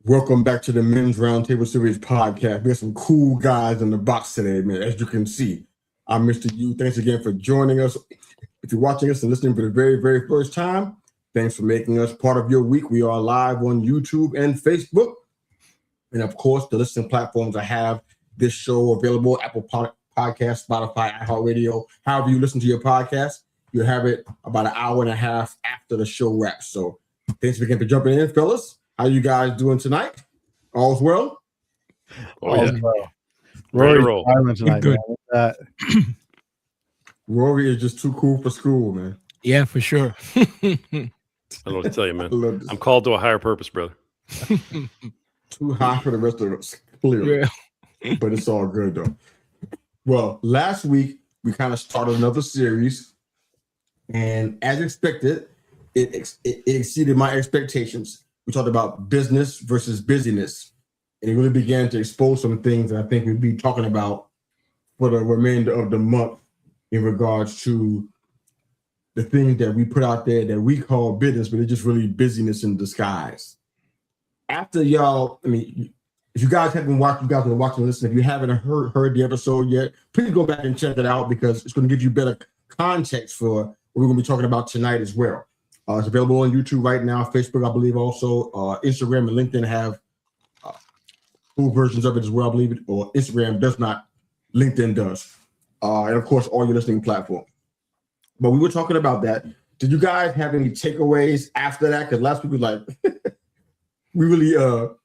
Welcome back to the Men's Roundtable Series podcast. We have some cool guys in the box today, man. As you can see, I'm Mr. U. Thanks again for joining us. If you're watching us and listening for the very, very first time, thanks for making us part of your week. We are live on YouTube and Facebook. And of course, the listening platforms I have this show available, Apple Podcast, Spotify, iHeartRadio, however you listen to your podcast. You'll have it about an hour and a half after the show wraps. So thanks again for jumping in, fellas. How you guys doing tonight? All's well? All's well. Rory's smiling tonight, good. Rory is just too cool for school, man. Yeah, for sure. I don't know what to tell you, man. I'm called to a higher purpose, brother. Too high for the rest of us, clearly. Yeah. But it's all good, though. Well, last week, we kind of started another series. And as expected, it exceeded my expectations. We talked about business versus busyness. And it really began to expose some things that I think we'll be talking about for the remainder of the month in regards to the things that we put out there that we call business, but it's just really busyness in disguise. After y'all, if you guys haven't watched, you guys are watching and listening. If you haven't heard the episode yet, please go back and check it out because it's going to give you better context for what we're going to be talking about tonight as well. It's available on YouTube right now, Facebook, I believe, also. Instagram and LinkedIn have full versions of it as well, I believe it. Or Instagram does not, LinkedIn does. And of course, all your listening platforms. But we were talking about that. Did you guys have any takeaways after that? Because last week we were like, we really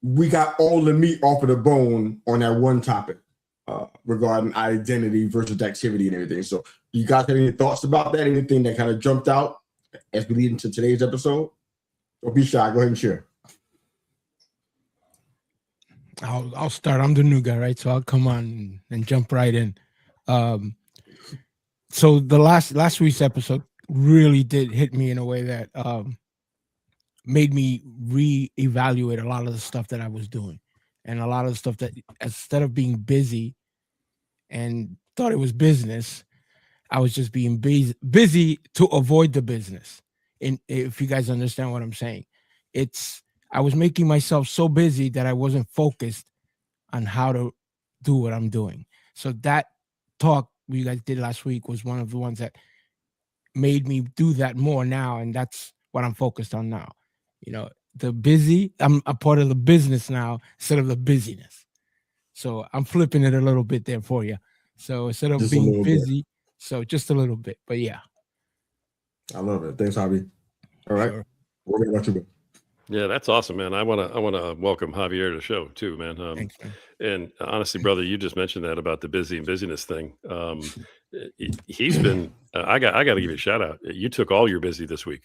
we got all the meat off of the bone on that one topic regarding identity versus activity and everything. So you guys have any thoughts about that? Anything that kind of jumped out as we lead into today's episode? Don't be shy. Go ahead and share. I'll start. I'm the new guy, right? So I'll come on and jump right in. So the last week's episode really did hit me in a way that made me reevaluate a lot of the stuff that I was doing, and a lot of the stuff that instead of being busy and thought it was business, I was just being busy to avoid the business. And if you guys understand what I'm saying, I was making myself so busy that I wasn't focused on how to do what I'm doing. So that talk you guys did last week was one of the ones that made me do that more now. And that's what I'm focused on now. You know, the busy, I'm a part of the business now instead of the busyness. So I'm flipping it a little bit there for you. So instead of just being busy, so just a little bit, but yeah. I love it. Thanks, Javi. All right. Sure. What about you? Yeah, that's awesome, man. I want to welcome Javier to the show too, man. Thanks, man. And honestly, brother, you just mentioned that about the busy and busyness thing. He's been. I got to give you a shout out. You took all your busy this week,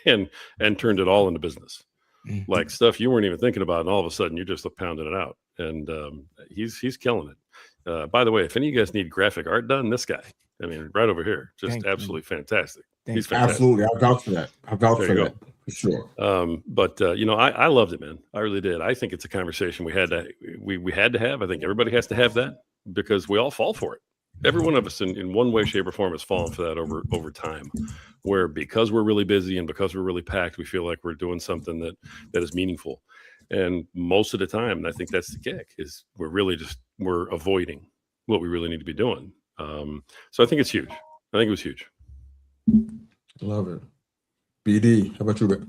and turned it all into business, like stuff you weren't even thinking about, and all of a sudden you're just pounding it out. And he's killing it. By the way, if any of you guys need graphic art done, this guy, right over here, just absolutely fantastic. He's fantastic. Absolutely, I'll vouch for that. For sure. But I loved it, man. I really did. I think it's a conversation we had to have. I think everybody has to have that because we all fall for it. Every one of us in one way, shape, or form has fallen for that over time, where because we're really busy and because we're really packed, we feel like we're doing something that is meaningful. And most of the time, and I think that's the kick, is we're avoiding what we really need to be doing. So I think it's huge. I think it was huge. Love it. BD, how about you, Rick?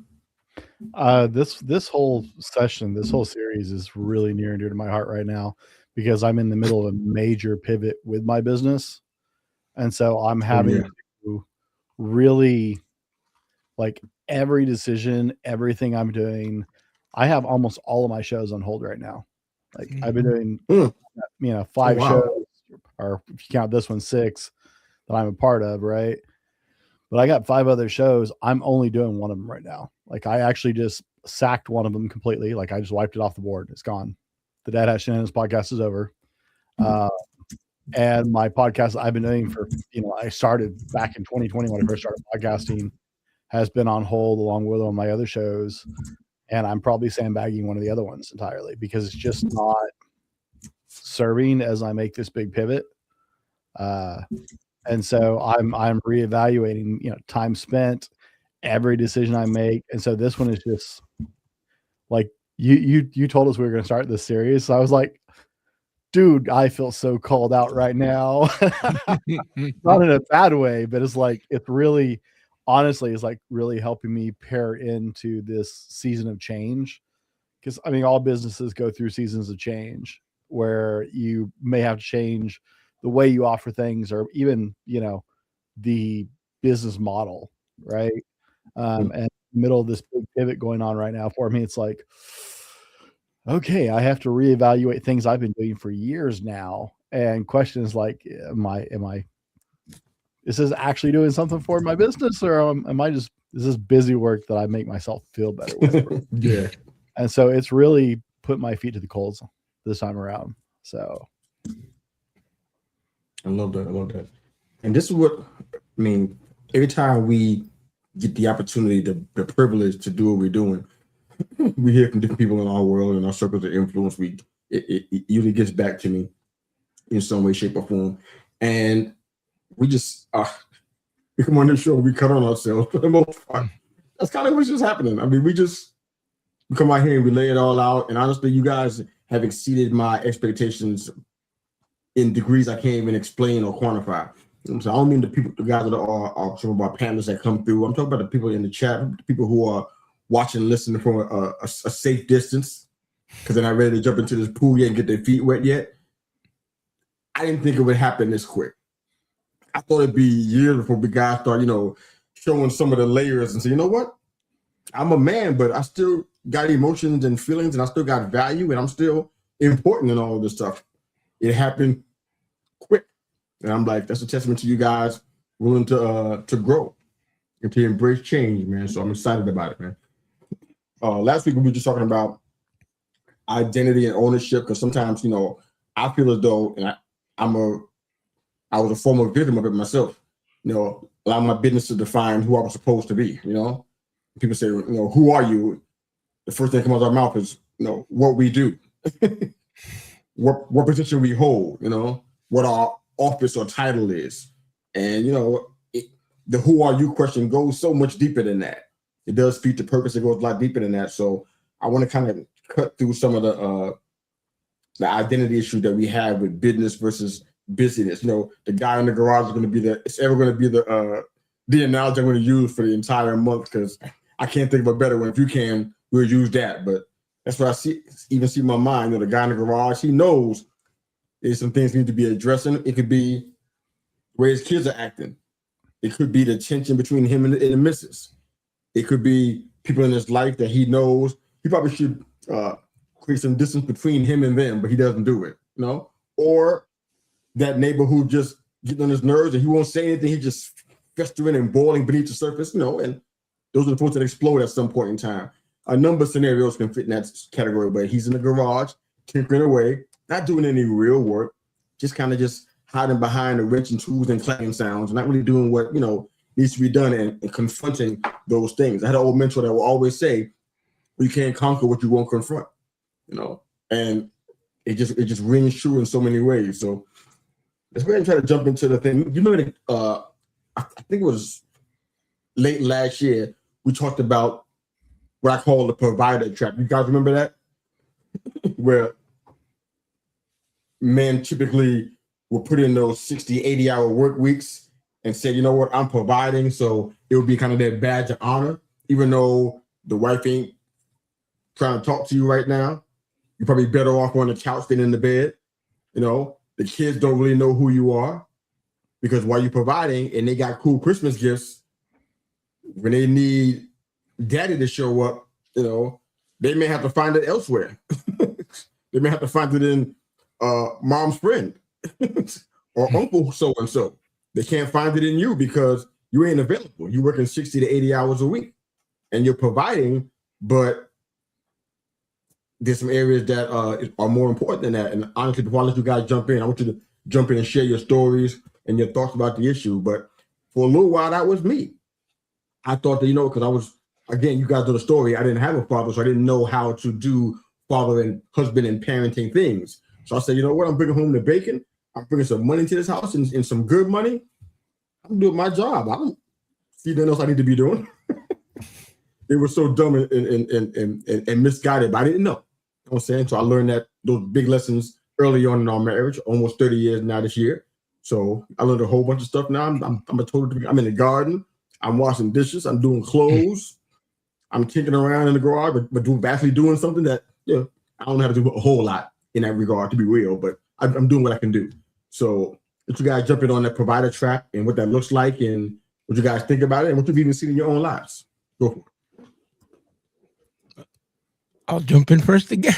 This whole session, this whole series is really near and dear to my heart right now because I'm in the middle of a major pivot with my business. And so I'm having to really, like, every decision, everything I'm doing. I have almost all of my shows on hold right now. Like I've been doing, 5 shows, or if you count this one, 6 that I'm a part of, right? But I got 5 other shows. I'm only doing one of them right now. Like I actually just sacked one of them completely. Like I just wiped it off the board. It's gone. The Dad Hat Shenanigans podcast is over. And my podcast I've been doing for, I started back in 2020 when I first started podcasting, has been on hold along with all my other shows. And I'm probably sandbagging one of the other ones entirely because it's just not serving as I make this big pivot. And so I'm reevaluating, time spent every decision I make. And so this one is just like you told us we were going to start this series. So I was like, dude, I feel so called out right now. Not in a bad way, but it's like, it's really, honestly, it's like really helping me pair into this season of change. Because I mean, all businesses go through seasons of change where you may have to change the way you offer things, or even, you know, the business model, right? And in the middle of this big pivot going on right now for me, it's like, okay, I have to reevaluate things I've been doing for years now. And questions like, is this actually doing something for my business, or am I just, is this busy work that I make myself feel better with? Yeah. And so it's really put my feet to the coals this time around. So I love that. I love that. And this is what, I mean, every time we get the opportunity, the privilege to do what we're doing, we hear from different people in our world and our circles of influence. It usually gets back to me in some way, shape, or form. And we just, we come on this show, we cut on ourselves for the most part. That's kind of what's just happening. I mean, we come out here and we lay it all out. And honestly, you guys have exceeded my expectations in degrees I can't even explain or quantify. So I don't mean the guys that are some of our panelists that come through. I'm talking about the people in the chat, the people who are watching, listening from a safe distance, because they're not ready to jump into this pool yet and get their feet wet yet. I didn't think it would happen this quick. I thought it'd be years before the guys start, showing some of the layers and say, you know what? I'm a man, but I still got emotions and feelings, and I still got value, and I'm still important in all of this stuff. It happened quick. And I'm like, that's a testament to you guys willing to grow and to embrace change, man. So I'm excited about it, man. Last week we were just talking about identity and ownership, because sometimes, I feel as though, and I was a former victim of it myself. Allowing my business to define who I was supposed to be. People say, who are you? The first thing that comes out of our mouth is, what we do, what position we hold, what our office or title is. And, the who are you question goes so much deeper than that. It does speak to purpose. It goes a lot deeper than that. So I want to kind of cut through some of the identity issue that we have with business versus busyness. The guy in the garage is going to be the analogy I'm going to use for the entire month, because I can't think of a better one. If you can, we'll use that. But that's what I see in my mind. The guy in the garage, he knows there's some things need to be addressing. It could be the way his kids are acting. It could be the tension between him and the missus. It could be people in his life that he knows he probably should create some distance between him and them, but he doesn't do it, Or that neighbor who just gets on his nerves and he won't say anything. He just festering and boiling beneath the surface, and those are the folks that explode at some point in time. A number of scenarios can fit in that category, but he's in the garage, tinkering away, not doing any real work, just kind of just hiding behind the wrench and tools and clanging sounds, not really doing what, needs to be done and confronting those things. I had an old mentor that will always say, you can't conquer what you won't confront, and it just rings true in so many ways. So let's go ahead and try to jump into the thing. You remember, I think it was late last year, we talked about what I call the provider trap. You guys remember that? Where men typically will put in those 60, 80-hour work weeks and say, you know what, I'm providing. So it would be kind of their badge of honor, even though the wife ain't trying to talk to you right now. You're probably better off on the couch than in the bed. The kids don't really know who you are, because while you're providing and they got cool Christmas gifts, when they need daddy to show up, they may have to find it elsewhere. They may have to find it in mom's friend or uncle so-and-so. They can't find it in you because you ain't available. You're working 60 to 80 hours a week and you're providing, but there's some areas that are more important than that. And honestly, before I let you guys jump in, I want you to jump in and share your stories and your thoughts about the issue. But for a little while, that was me. I thought that, because I was, again, you guys know the story. I didn't have a father, so I didn't know how to do father and husband and parenting things. So I said, you know what? I'm bringing home the bacon. I'm bringing some money to this house and some good money. I'm doing my job. I don't see nothing else I need to be doing. they were so dumb and misguided, but I didn't know. You know what I'm saying? So I learned those big lessons early on in our marriage, almost 30 years now this year. So I learned a whole bunch of stuff now. I'm in the garden. I'm washing dishes. I'm doing clothes. I'm tinkering around in the garage, but actually doing something that, I don't have to do a whole lot in that regard, to be real, but I'm doing what I can do. So if you guys jump in on that provider trap and what that looks like and what you guys think about it and what you've even seen in your own lives. Go for it. I'll jump in first again.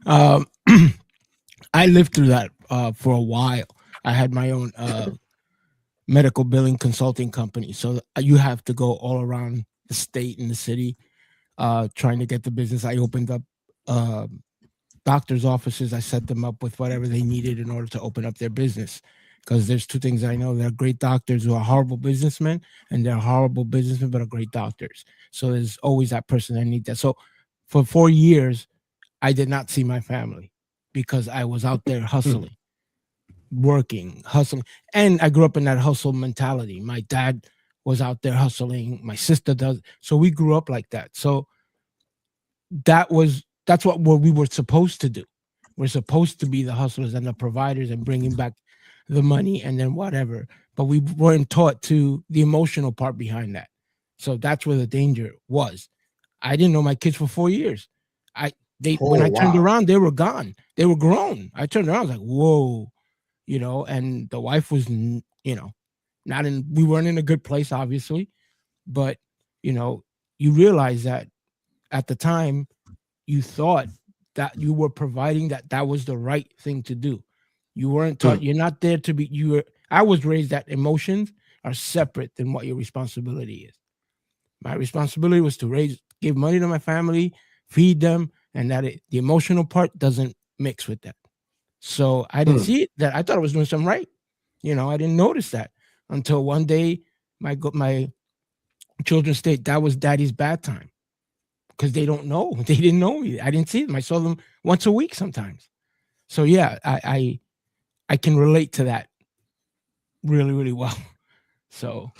I lived through that for a while. I had my own medical billing consulting company. So you have to go all around the state and the city trying to get the business. I opened up doctors' offices. I set them up with whatever they needed in order to open up their business. Because there's two things I know. There are great doctors who are horrible businessmen, and there are horrible businessmen but are great doctors. So there's always that person that needs that. So for 4 years, I did not see my family because I was out there hustling, working, hustling. And I grew up in that hustle mentality. My dad was out there hustling. My sister does. So we grew up like that. So that's what we were supposed to do. We're supposed to be the hustlers and the providers and bringing back the money and then whatever. But we weren't taught to the emotional part behind that. So that's where the danger was. I didn't know my kids for 4 years. When I turned around, they were gone. They were grown. I turned around, I was like, whoa, and the wife was, we weren't in a good place, obviously. But, you realize that at the time you thought that you were providing that was the right thing to do. You weren't taught, you're not there to be, I was raised that emotions are separate than what your responsibility is. My responsibility was to give money to my family, feed them, and that the emotional part doesn't mix with that. So I didn't see it, that I thought I was doing something right. I didn't notice that until one day my children state that was daddy's bad time because they don't know. They didn't know me. I didn't see them. I saw them once a week sometimes. So yeah, I can relate to that really, really well. So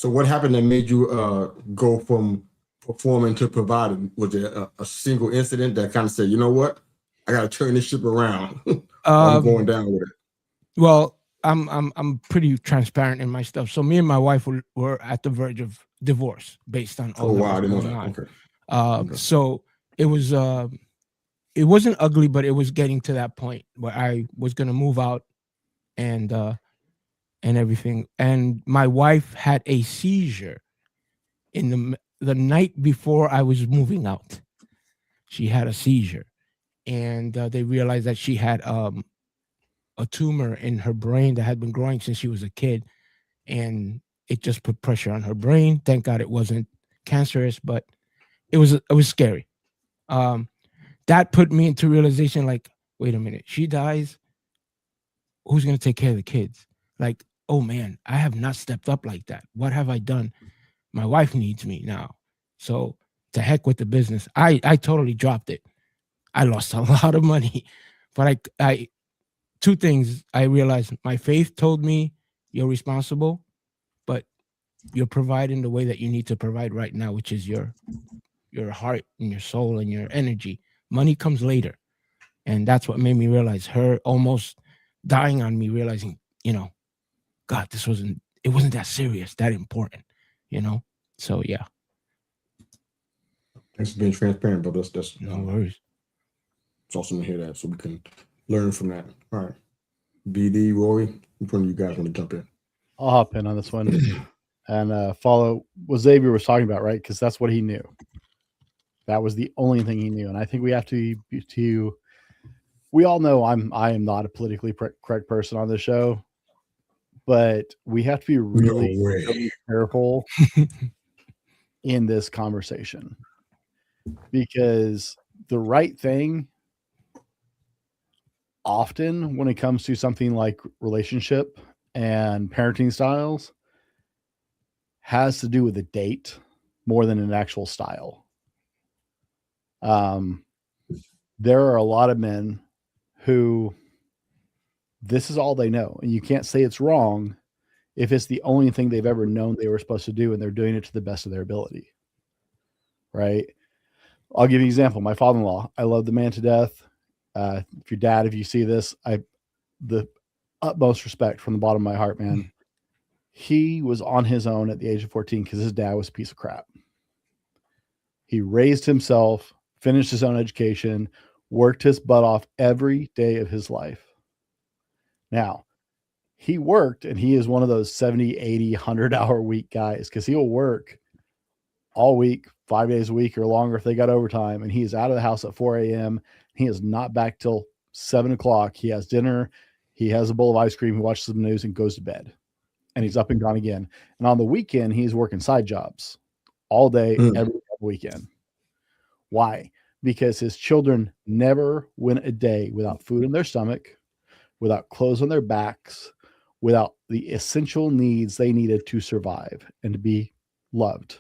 what happened that made you go from performing to providing? Was there a single incident that kind of said, you know what, I got to turn this ship around? I'm going down with it. Well, I'm pretty transparent in my stuff. So me and my wife were at the verge of divorce based on all that was going on. Okay. So it was it wasn't ugly, but it was getting to that point where I was going to move out and everything. And my wife had a seizure in the night before I was moving out. She had a seizure, and they realized that she had a tumor in her brain that had been growing since she was a kid, and it just put pressure on her brain. Thank God it wasn't cancerous, but it was scary. That put me into realization, like, wait a minute, she dies, who's going to take care of the kids? Like, oh man, I have not stepped up like that. What have I done? My wife needs me now. So to heck with the business. I totally dropped it. I lost a lot of money, but I two things I realized. My faith told me you're responsible, but you're providing the way that you need to provide right now, which is your heart and your soul and your energy. Money comes later. And that's what made me realize, her almost dying on me, realizing, God, it wasn't that serious, that important, So yeah. Thanks for being transparent, but that's no worries. It's awesome to hear that, so we can learn from that. All right, BD, Rory, which one of you guys want to jump in? I'll hop in on this one and follow what Xavier was talking about, right? Because that's what he knew. That was the only thing he knew, and I think we have to. We all know I am not a politically correct person on this show, but we have to be really careful in this conversation, because the right thing often when it comes to something like relationship and parenting styles has to do with the date more than an actual style. There are a lot of men who this is all they know, and you can't say it's wrong if it's the only thing they've ever known they were supposed to do, and they're doing it to the best of their ability. right? I'll give you an example. My father-in-law, I love the man to death. If you see this, the utmost respect from the bottom of my heart, man. He was on his own at the age of 14 because his dad was a piece of crap. He raised himself, finished his own education, worked his butt off every day of his life. Now, he worked, and he is one of those 70, 80, 100-hour week guys because he'll work all week, 5 days a week or longer if they got overtime, and he is out of the house at 4 a.m. He is not back till 7 o'clock. He has dinner. He has a bowl of ice cream. He watches some news and goes to bed. And he's up and gone again. And on the weekend, he's working side jobs all day, every weekend. Why? Because his children never went a day without food in their stomach, without clothes on their backs, without the essential needs they needed to survive and to be loved.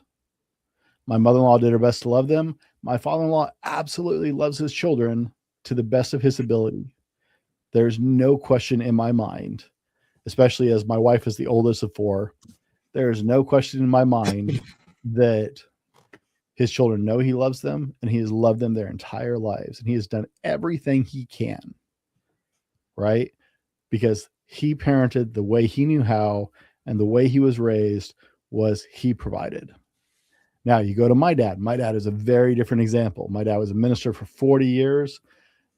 My mother-in-law did her best to love them. My father-in-law absolutely loves his children to the best of his ability. There's no question in my mind, especially as my wife is the oldest of 4. There's no question in my mind that his children know he loves them, and he has loved them their entire lives. And he has done everything he can, right? Because he parented the way he knew how, and the way he was raised was he provided. Now you go to my dad. My dad is a very different example. My dad was a minister for 40 years.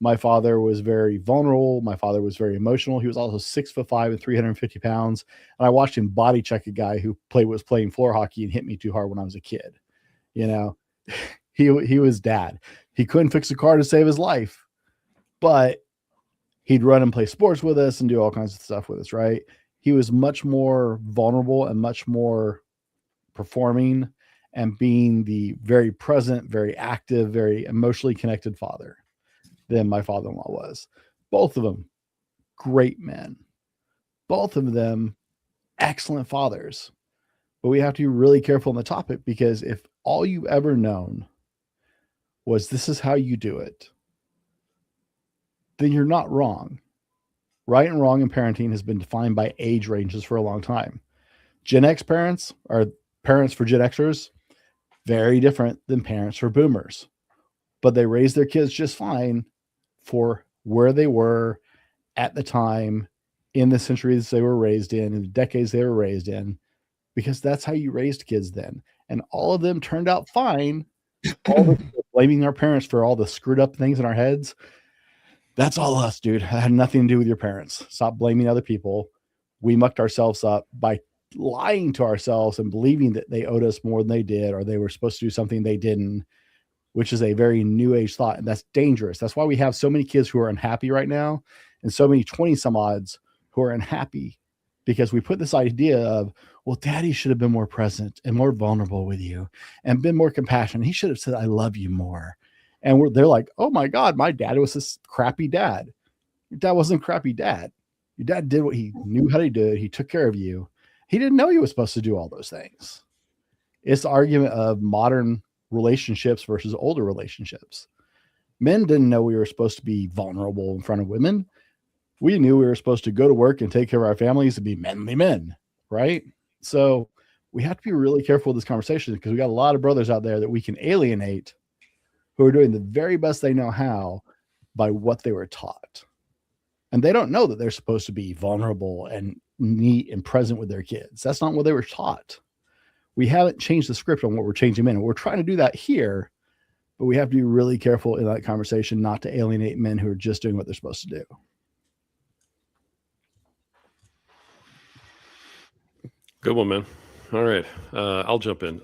My father was very vulnerable. My father was very emotional. He was also 6'5" and 350 pounds. And I watched him body check a guy who was playing floor hockey and hit me too hard when I was a kid. You know, he was dad. He couldn't fix a car to save his life, but he'd run and play sports with us and do all kinds of stuff with us, right? He was much more vulnerable and much more performing and being the very present, very active, very emotionally connected father than my father-in-law was. Both of them great men. Both of them excellent fathers. But we have to be really careful on the topic, because if all you've ever known was this is how you do it, then you're not wrong. Right and wrong in parenting has been defined by age ranges for a long time. Gen X parents are parents for Gen Xers, very different than parents for boomers. But they raised their kids just fine for where they were at the time, in the centuries they were raised in the decades they were raised in, because that's how you raised kids then. And all of them turned out fine. All of blaming our parents for all the screwed up things in our heads. That's all us, dude. It had nothing to do with your parents. Stop blaming other people. We mucked ourselves up by lying to ourselves and believing that they owed us more than they did, or they were supposed to do something they didn't, which is a very new age thought. And that's dangerous. That's why we have so many kids who are unhappy right now, and so many 20 some odds who are unhappy, because we put this idea of, well, daddy should have been more present and more vulnerable with you and been more compassionate. He should have said, I love you more. And they're like, oh my God, my dad was this crappy dad. Your dad wasn't a crappy dad. Your dad did what he knew how to do. He took care of you. He didn't know he was supposed to do all those things. It's the argument of modern relationships versus older relationships. Men didn't know we were supposed to be vulnerable in front of women. We knew we were supposed to go to work and take care of our families and be manly men, right? So we have to be really careful with this conversation, because we got a lot of brothers out there that we can alienate who are doing the very best they know how by what they were taught. And they don't know that they're supposed to be vulnerable and neat and present with their kids. That's not what they were taught. We haven't changed the script on what we're changing in. And we're trying to do that here, but we have to be really careful in that conversation not to alienate men who are just doing what they're supposed to do. Good one, man. All right. I'll jump in.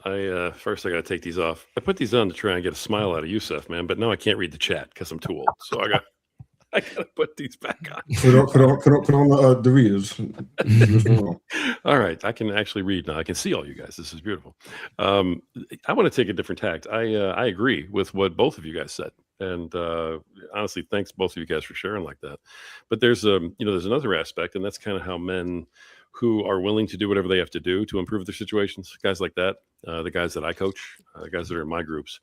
First I got to take these off. I put these on to try and get a smile out of Yusuf, man, but now I can't read the chat because I'm too old. So I got to put these back on. Put on the readers. All right. I can actually read now. I can see all you guys. This is beautiful. I want to take a different tact. I agree with what both of you guys said. And honestly, thanks both of you guys for sharing like that. But there's there's another aspect, and that's kind of how men who are willing to do whatever they have to do to improve their situations, guys like that, the guys that I coach, the guys that are in my groups,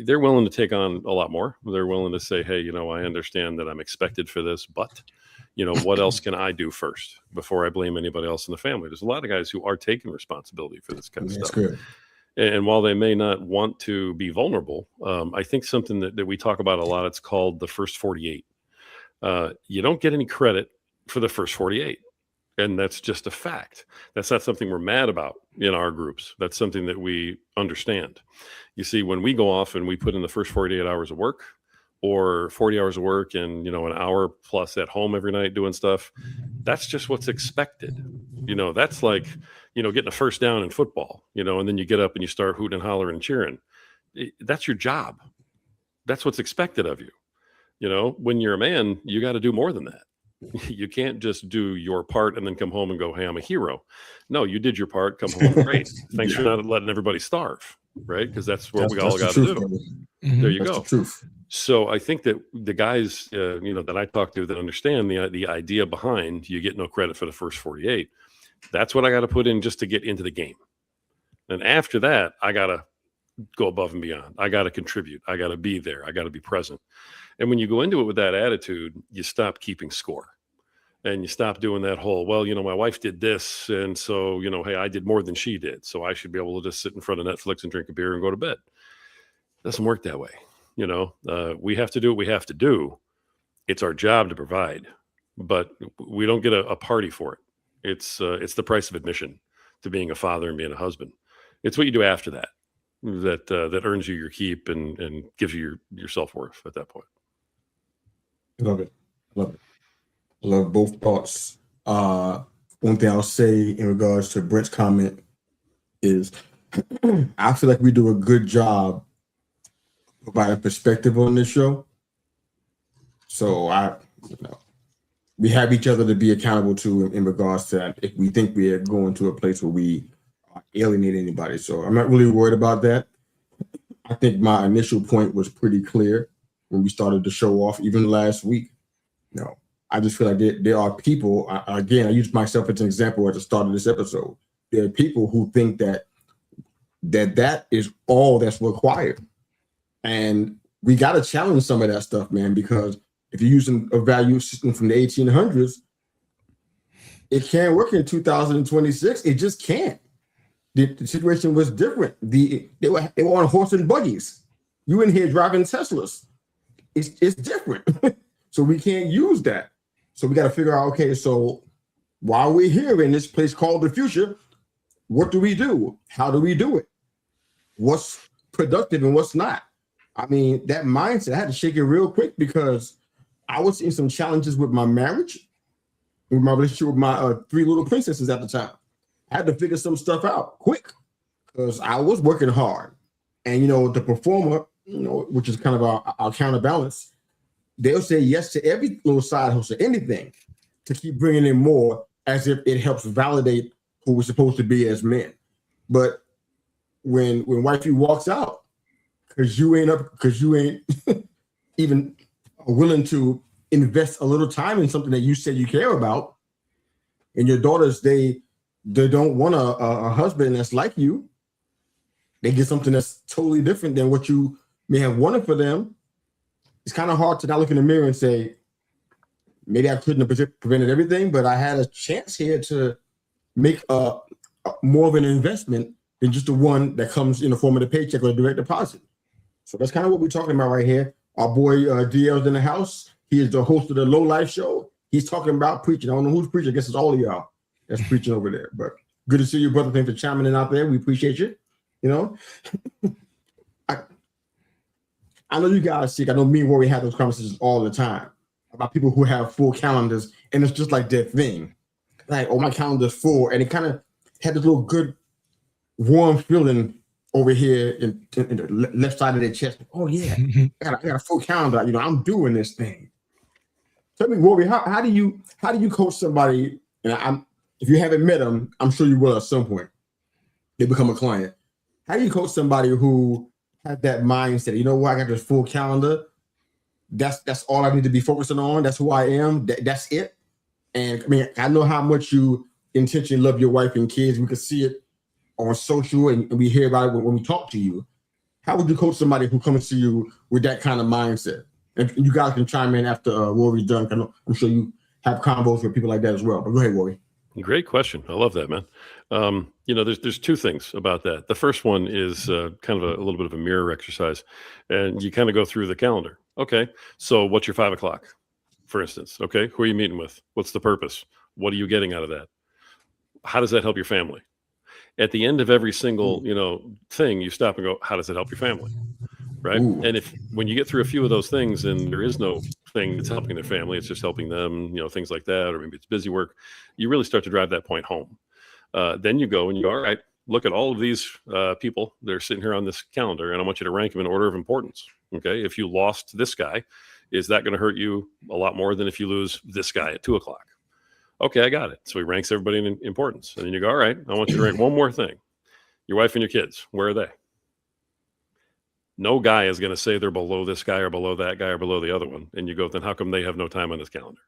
they're willing to take on a lot more. They're willing to say, hey, I understand that I'm expected for this, but what else can I do first before I blame anybody else in the family? There's a lot of guys who are taking responsibility for this kind of stuff. Good. And while they may not want to be vulnerable, I think something that we talk about a lot, it's called the first 48. You don't get any credit for the first 48. And that's just a fact. That's not something we're mad about in our groups. That's something that we understand. You see, when we go off and we put in the first 48 hours of work, or 40 hours of work and, an hour plus at home every night doing stuff, that's just what's expected. That's like, getting a first down in football, and then you get up and you start hooting and hollering and cheering. That's your job. That's what's expected of you. When you're a man, you got to do more than that. You can't just do your part and then come home and go, hey, I'm a hero. No, you did your part, come home, great. Thanks for not letting everybody starve, right? Because that's what we all got to do. Mm-hmm. There you That's go. the truth. So I think that the guys, that I talk to that understand the idea behind you get no credit for the first 48, that's what I got to put in just to get into the game. And after that, I got to go above and beyond. I got to contribute. I got to be there. I got to be present. And when you go into it with that attitude, you stop keeping score. And you stop doing that whole, well, my wife did this. And so, hey, I did more than she did. So I should be able to just sit in front of Netflix and drink a beer and go to bed. It doesn't work that way. We have to do what we have to do. It's our job to provide, but we don't get a party for it. It's the price of admission to being a father and being a husband. It's what you do after that earns you your keep and gives you your self-worth at that point. Love it. I love both thoughts. One thing I'll say in regards to Brent's comment is I feel like we do a good job providing perspective on this show. So we have each other to be accountable to in regards to that if we think we are going to a place where we alienate anybody. So I'm not really worried about that. I think my initial point was pretty clear when we started the show off, even last week. I just feel like there are people, again, I use myself as an example at the start of this episode. There are people who think that is all that's required. And we got to challenge some of that stuff, man, because if you're using a value system from the 1800s, it can't work in 2026. It just can't. The situation was different. They were on horse and buggies. You in here driving Teslas. It's different. So we can't use that. So we got to figure out, okay, so while we're here in this place called the future, what do we do? How do we do it? What's productive and what's not? I mean, that mindset, I had to shake it real quick because I was seeing some challenges with my marriage, with my relationship with my 3 little princesses at the time. I had to figure some stuff out quick because I was working hard. And, the performer, which is kind of our counterbalance, they'll say yes to every little side hustle, anything, to keep bringing in more as if it helps validate who we're supposed to be as men. But when wifey walks out, because you ain't even willing to invest a little time in something that you said you care about, and your daughters, they don't want a husband that's like you. They get something that's totally different than what you may have wanted for them. It's kind of hard to not look in the mirror and say, maybe I couldn't have prevented everything, but I had a chance here to make more of an investment than just the one that comes in the form of the paycheck or a direct deposit. So that's kind of what we're talking about right here. Our boy DL's in the house. He is the host of the Low Life Show. He's talking about preaching. I don't know who's preaching. I guess it's all of y'all that's preaching over there. But good to see you, brother. Thanks for chiming in out there. We appreciate you. I know you guys sick. I know me and Rory have those conversations all the time about people who have full calendars, and it's just like their thing. Like, oh, my calendar's full, and it kind of had this little good, warm feeling over here in the left side of their chest. Oh yeah, I got a full calendar. I'm doing this thing. Tell me, Rory, how do you coach somebody? And if you haven't met them, I'm sure you will at some point. They become a client. How do you coach somebody who has that mindset? You know what? I got this full calendar. That's all I need to be focusing on. That's who I am. That's it. And I mean, I know how much you intentionally love your wife and kids. We can see it on social, and we hear about it when we talk to you. How would you coach somebody who comes to you with that kind of mindset? And you guys can chime in after Rory's done. I'm sure you have combos with people like that as well. But go ahead, Rory. Great question. I love that, man. There's two things about that. The first one is kind of a little bit of a mirror exercise, and you kind of go through the calendar. Okay, so what's your 5 o'clock, for instance? Okay, who are you meeting with? What's the purpose? What are you getting out of that? How does that help your family? At the end of every single thing, you stop and go, how does it help your family? Right. Ooh. And when you get through a few of those things and there is no thing that's helping their family, it's just helping them, things like that, or maybe it's busy work, you really start to drive that point home. Then you go and you go, all right, look at all of these people that are sitting here on this calendar, and I want you to rank them in order of importance. Okay. If you lost this guy, is that going to hurt you a lot more than if you lose this guy at 2 o'clock? Okay, I got it. So he ranks everybody in importance. And then you go, all right, I want you to rank one more thing. Your wife and your kids, where are they? No guy is going to say they're below this guy or below that guy or below the other one. And you go, then how come they have no time on this calendar?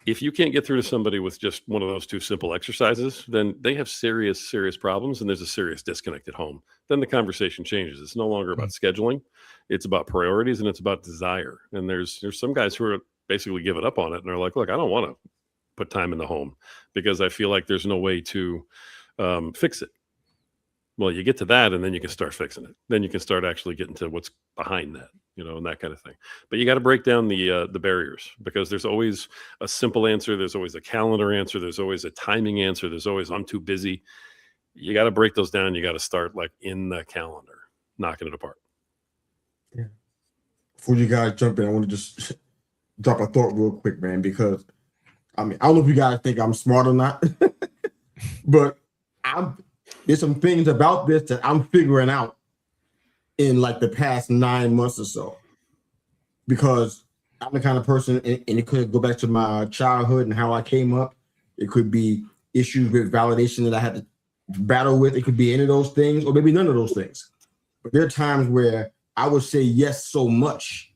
If you can't get through to somebody with just one of those two simple exercises, then they have serious, serious problems, and there's a serious disconnect at home. Then the conversation changes. It's no longer about scheduling. It's about priorities, and it's about desire. And there's some guys who are basically giving up on it, and they're like, look, I don't want to put time in the home because I feel like there's no way to fix it. Well, you get to that, and then you can start fixing it. Then you can start actually getting to what's behind that, and that kind of thing. But you got to break down the barriers, because there's always a simple answer. There's always a calendar answer. There's always a timing answer. There's always, I'm too busy. You got to break those down. You got to start like in the calendar, knocking it apart. Yeah. Before you guys jump in, I want to just drop a thought real quick, man, because I don't know if you guys think I'm smart or not, but there's some things about this that I'm figuring out in like the past 9 months or so, because I'm the kind of person, and it could go back to my childhood and how I came up. It could be issues with validation that I had to battle with. It could be any of those things, or maybe none of those things. But there are times where I would say yes so much.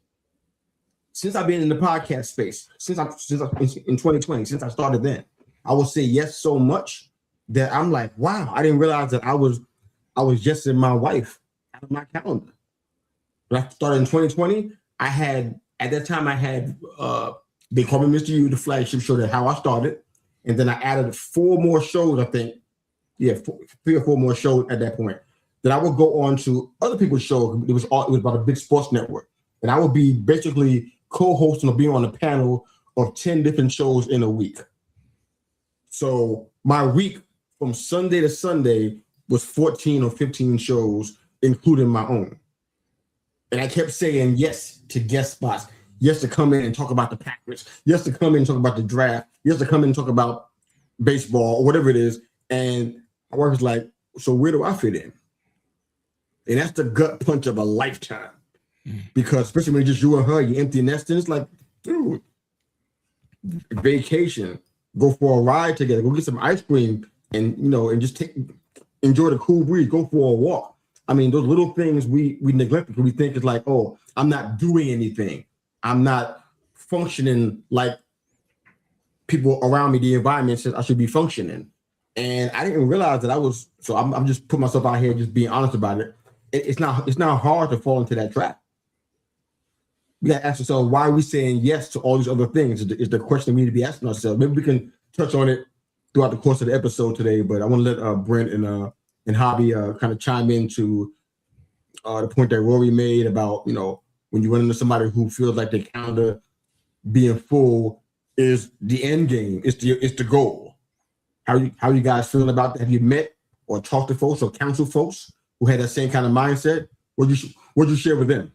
Since I've been in the podcast space, since in 2020, since I started then, I would say yes so much that I'm like, wow, I didn't realize that I was just in my wife out of my calendar. When I started in 2020, at that time I had They Call Me Mr. U, the flagship show, that how I started, and then I added 4 more shows, I think. Yeah, 3 or 4 more shows at that point. Then I would go on to other people's shows. It was about a big sports network, and I would be basically co-hosting or being on a panel of 10 different shows in a week. So my week from Sunday to Sunday was 14 or 15 shows, including my own. And I kept saying yes to guest spots, yes to come in and talk about the Packers, yes to come in and talk about the draft, yes to come in and talk about baseball or whatever it is. And my wife was like, so where do I fit in? And that's the gut punch of a lifetime. Because especially when it's just you and her, you empty nesting, it's like, dude, vacation, go for a ride together, go get some ice cream, and and just enjoy the cool breeze, go for a walk. I mean, those little things we neglect because we think it's like, oh, I'm not doing anything. I'm not functioning like people around me, the environment says I should be functioning. And I didn't realize that I was, so I'm just putting myself out here, just being honest about it. It's not hard to fall into that trap. We got to ask ourselves, why are we saying yes to all these other things? Is the question we need to be asking ourselves. Maybe we can touch on it throughout the course of the episode today, but I want to let Brent and Hobby kind of chime into the point that Rory made about, when you run into somebody who feels like their calendar being full is the end game, it's the goal. How you guys feeling about that? Have you met or talked to folks or counseled folks who had that same kind of mindset? What'd you share with them?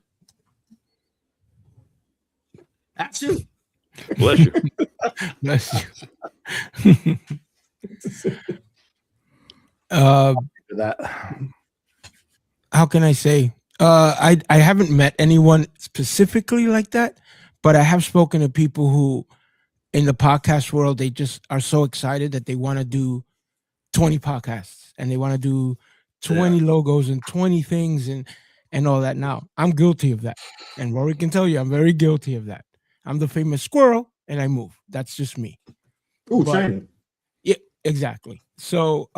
That's you. Bless you. Bless you. That. How can I say? I haven't met anyone specifically like that, but I have spoken to people who, in the podcast world, they just are so excited that they want to do 20 podcasts and they want to do 20 logos and 20 things and all that. Now, I'm guilty of that. And Rory can tell you, I'm very guilty of that. I'm the famous squirrel and I move. That's just me. Oh, shame. Yeah, exactly. So,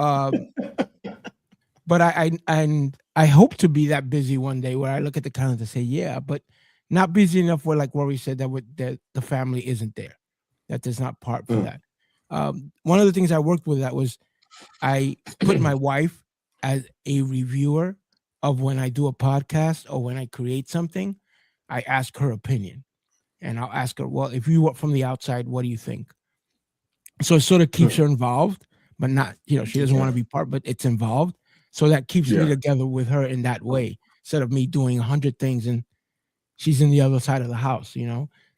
but I hope to be that busy one day where I look at the calendar and say, yeah, but not busy enough where, like Rory said, that the family isn't there. That there's not part for that. one of the things I worked with that was I put my wife as a reviewer of when I do a podcast or when I create something. I ask her opinion, and I'll ask her, well, if you were from the outside, what do you think? So it sort of keeps her involved, but not, she doesn't want to be part, but it's involved. So that keeps me together with her in that way, instead of me doing 100 things and she's in the other side of the house,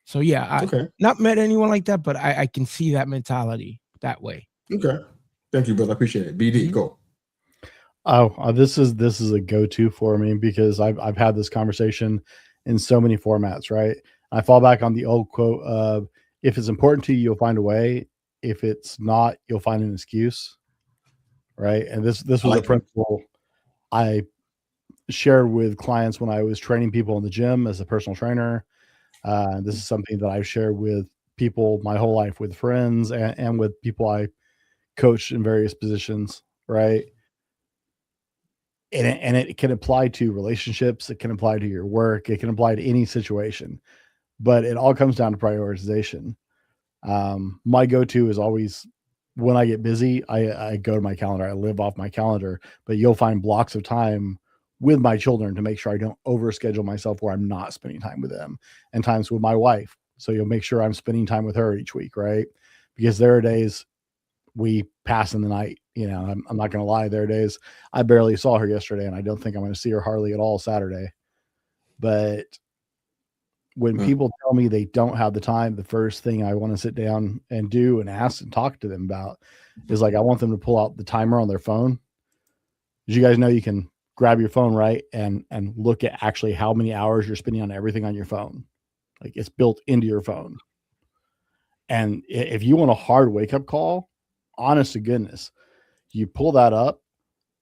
So I not met anyone like that, but I can see that mentality that way. Okay. Thank you, brother. I appreciate it. BD, go. Oh, this is a go-to for me because I've had this conversation in so many formats, right? I fall back on the old quote of, if it's important to you, you'll find a way. If it's not, you'll find an excuse, right? And this was a principle I shared with clients when I was training people in the gym as a personal trainer. This is something that I've shared with people my whole life, with friends and with people I coach in various positions, right? And it can apply to relationships. It can apply to your work. It can apply to any situation, but it all comes down to prioritization. My go-to is always when I get busy, I go to my calendar. I live off my calendar, but you'll find blocks of time with my children to make sure I don't overschedule myself where I'm not spending time with them, and times with my wife. So you'll make sure I'm spending time with her each week, right? Because there are days we pass in the night. I'm not going to lie. There are days I barely saw her yesterday, and I don't think I'm going to see her hardly at all Saturday. But when people tell me they don't have the time, the first thing I want to sit down and do and ask and talk to them about is I want them to pull out the timer on their phone. Did you guys know you can grab your phone, right, and look at actually how many hours you're spending on everything on your phone? It's built into your phone. And if you want a hard wake-up call, honest to goodness, you pull that up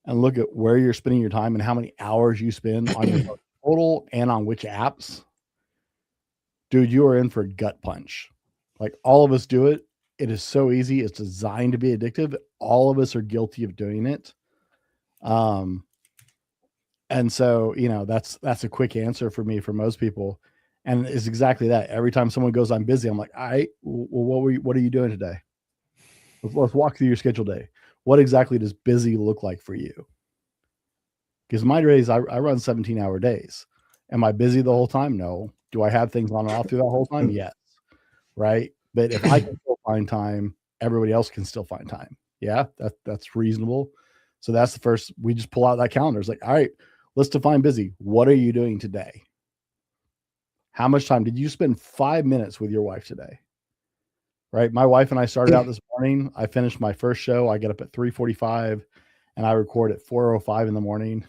and look at where you're spending your time and how many hours you spend on your phone total and on which apps. Dude, you are in for a gut punch. All of us do it. It is so easy. It's designed to be addictive. All of us are guilty of doing it. And so, that's a quick answer for me, for most people. And it's exactly that. Every time someone goes, I'm busy, I'm like, all right, well, what are you doing today? Let's walk through your schedule day. What exactly does busy look like for you? Because my days, I run 17-hour days. Am I busy the whole time? No. Do I have things on and off through that whole time? Yes. Right. But if I can still find time, everybody else can still find time. Yeah, that's reasonable. So that's the first, we just pull out that calendar. It's all right, let's define busy. What are you doing today? How much time did you spend 5 minutes with your wife today? Right. My wife and I started out this morning. I finished my first show. I get up at 3:45 and I record at 4:05 in the morning.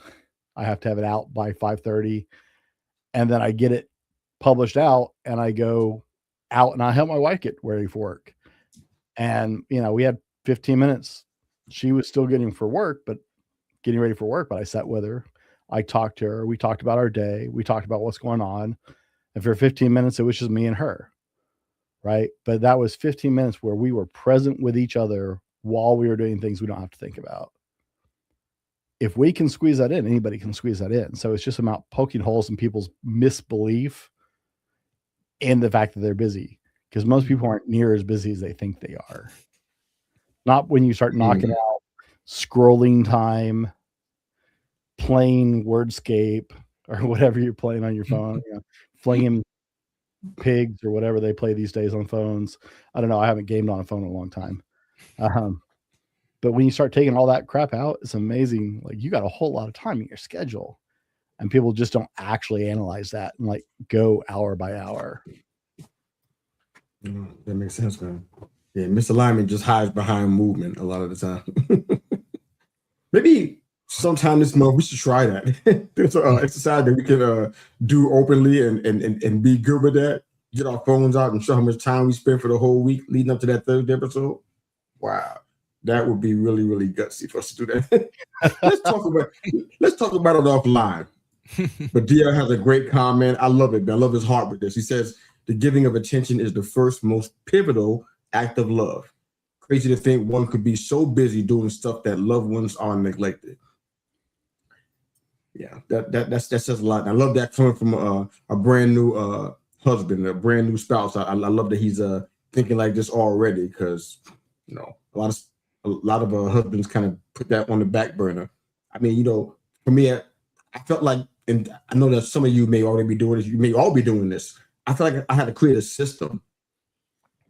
I have to have it out by 5:30. And then I get it published out and I go out and I help my wife get ready for work. And, we had 15 minutes. She was still getting ready for work, but I sat with her. I talked to her. We talked about our day. We talked about what's going on. And for 15 minutes, it was just me and her. Right. But that was 15 minutes where we were present with each other while we were doing things we don't have to think about. If we can squeeze that in, anybody can squeeze that in. So it's just about poking holes in people's misbelief in the fact that they're busy, because most people aren't near as busy as they think they are. Not when you start knocking out scrolling time, playing Wordscape or whatever you're playing on your phone, flinging pigs or whatever they play these days on phones. I don't know. I haven't gamed on a phone in a long time. But when you start taking all that crap out, it's amazing. You got a whole lot of time in your schedule, and people just don't actually analyze that and go hour by hour. That makes sense, man. Yeah, misalignment just hides behind movement a lot of the time. Maybe sometime this month we should try that. There's an exercise that we can do openly and be good with that. Get our phones out and show how much time we spent for the whole week leading up to that third episode. Wow, that would be really, really gutsy for us to do that. Let's talk about it offline. But DL has a great comment. I love it, man. I love his heart with this. He says the giving of attention is the first most pivotal act of love. Crazy to think one could be so busy doing stuff that loved ones are neglected. Yeah, that says a lot. And I love that coming from a brand new husband, a brand new spouse. I love that he's thinking like this already, because a lot of husbands kind of put that on the back burner. I mean, for me, I felt like, and I know that some of you may already be doing this. You may all be doing this. I felt like I had to create a system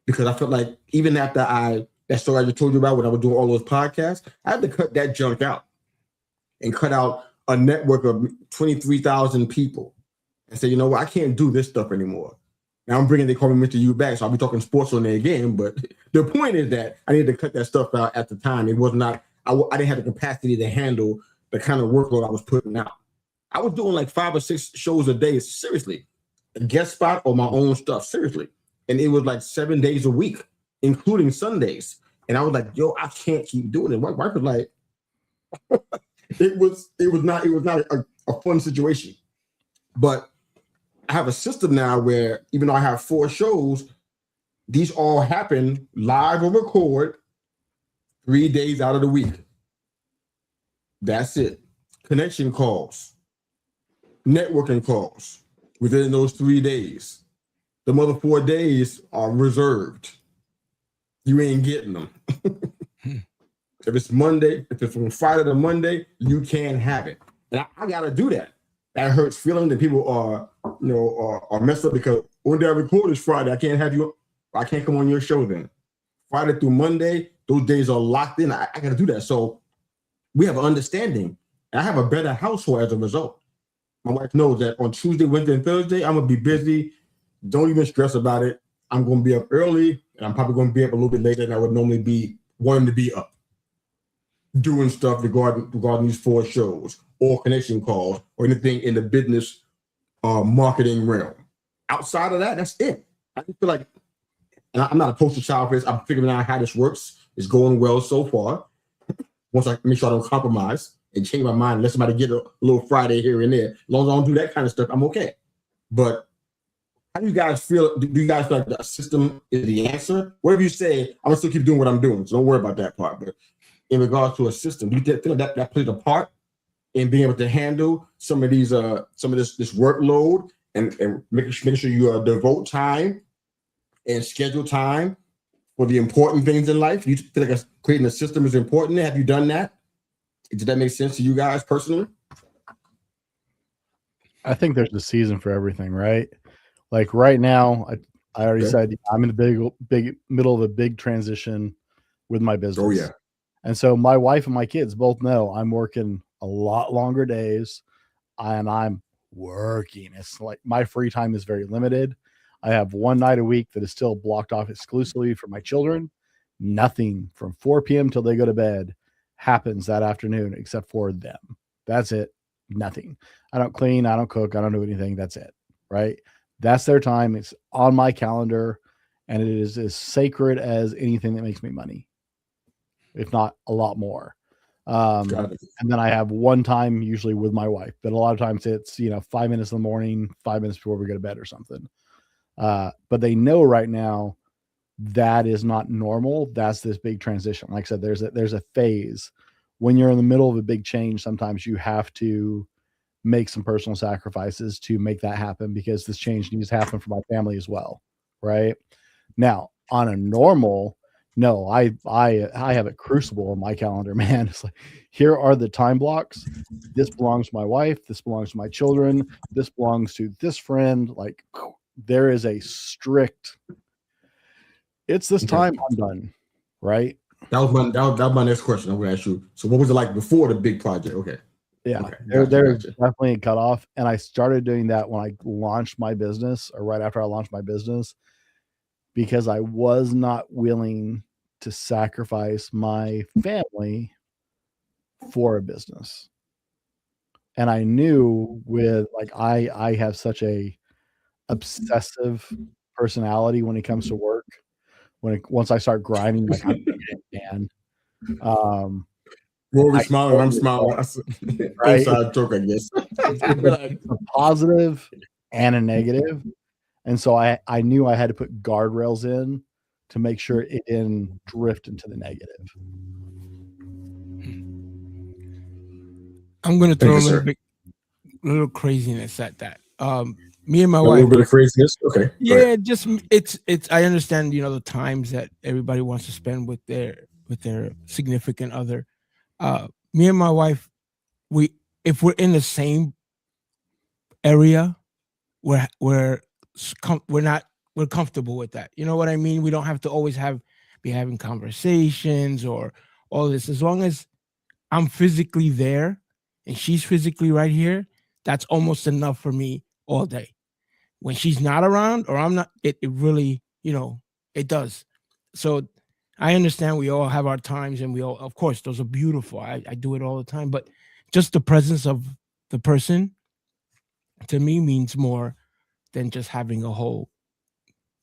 because I felt like even after that story I just told you about when I was doing all those podcasts, I had to cut that junk out and cut out a network of 23,000 people and say, you know what, I can't do this stuff anymore. Now they call me Mr. U back, so I'll be talking sports on there again. But the point is that I needed to cut that stuff out at the time. It was not, I didn't have the capacity to handle the kind of workload I was putting out. I was doing like 5 or 6 shows a day, seriously, a guest spot or my own stuff, seriously. And it was like 7 days a week, including Sundays. And I was like, yo, I can't keep doing it. My wife was like, it was not a fun situation. But I have a system now where even though I have 4 shows, these all happen live or record 3 days out of the week. That's it. Connection calls, networking calls within those 3 days. The other 4 days are reserved. You ain't getting them. If it's Monday, if it's from Friday to Monday, you can't have it. And I got to do that. That hurts feeling that people are messed up because one day I record is Friday. I can't come on your show then. Friday through Monday, those days are locked in. I got to do that. So we have an understanding. And I have a better household as a result. My wife knows that on Tuesday, Wednesday, and Thursday, I'm going to be busy. Don't even stress about it. I'm going to be up early, and I'm probably going to be up a little bit later than I would normally be wanting to be up, doing stuff regarding these 4 shows or connection calls or anything in the business marketing realm. Outside of that, that's it. I just feel like, and I'm not a poster child for this. I'm figuring out how this works. It's going well so far. Once I make sure I don't compromise and change my mind, let somebody get a little Friday here and there. As long as I don't do that kind of stuff, I'm okay. But how do you guys feel? Do you guys feel like the system is the answer? Whatever you say, I'm gonna still keep doing what I'm doing. So don't worry about that part. But in regards to a system, do you feel that plays a part in being able to handle some of this workload and making sure you devote time and schedule time for the important things in life? You feel like creating a system is important? Have you done that? Did that make sense to you guys personally? I think there's a season for everything, right? Like right now, I already said I'm in the big middle of a big transition with my business. Oh yeah. And so my wife and my kids both know I'm working a lot longer days and I'm working. It's like my free time is very limited. I have 1 night a week that is still blocked off exclusively for my children. Nothing from 4 p.m. till they go to bed happens that afternoon except for them. That's it. Nothing. I don't clean. I don't cook. I don't do anything. That's it. Right. That's their time. It's on my calendar and it is as sacred as anything that makes me money, if not a lot more. And then I have 1 time usually with my wife, but a lot of times it's, 5 minutes in the morning, 5 minutes before we go to bed or something. But they know right now that is not normal. That's this big transition. Like I said, there's a phase when you're in the middle of a big change. Sometimes you have to make some personal sacrifices to make that happen because this change needs to happen for my family as well. Right now on a normal, no, I have a crucible on my calendar, man. It's like, here are the time blocks. This belongs to my wife. This belongs to my children. This belongs to this friend. Like there is a strict, it's this time, I'm done. Right. That was my next question. I'm going to ask you. So what was it like before the big project? Okay. Yeah. Okay. There's definitely a cutoff. And I started doing that when I launched my business or right after I launched my business, because I was not willing to sacrifice my family for a business. And I knew with I have such a obsessive personality when it comes to work. Once I start grinding, like I'm man. Rory's smiling. I'm smiling. Right? Inside joke, I guess. It's a positive and a negative. And so I knew I had to put guardrails in to make sure it didn't drift into the negative. I'm going to throw a little craziness at that. me and my A wife. little bit of craziness. Okay. Yeah, just it's. I understand, the times that everybody wants to spend with their significant other. Me and my wife, if we're in the same area, we're comfortable with that. You know what I mean? We don't have to always be having conversations or all this. As long as I'm physically there and she's physically right here, that's almost enough for me all day. When she's not around or I'm not, it really, it does. So I understand we all have our times, and we all, of course, those are beautiful. I do it all the time, but just the presence of the person to me means more than just having a whole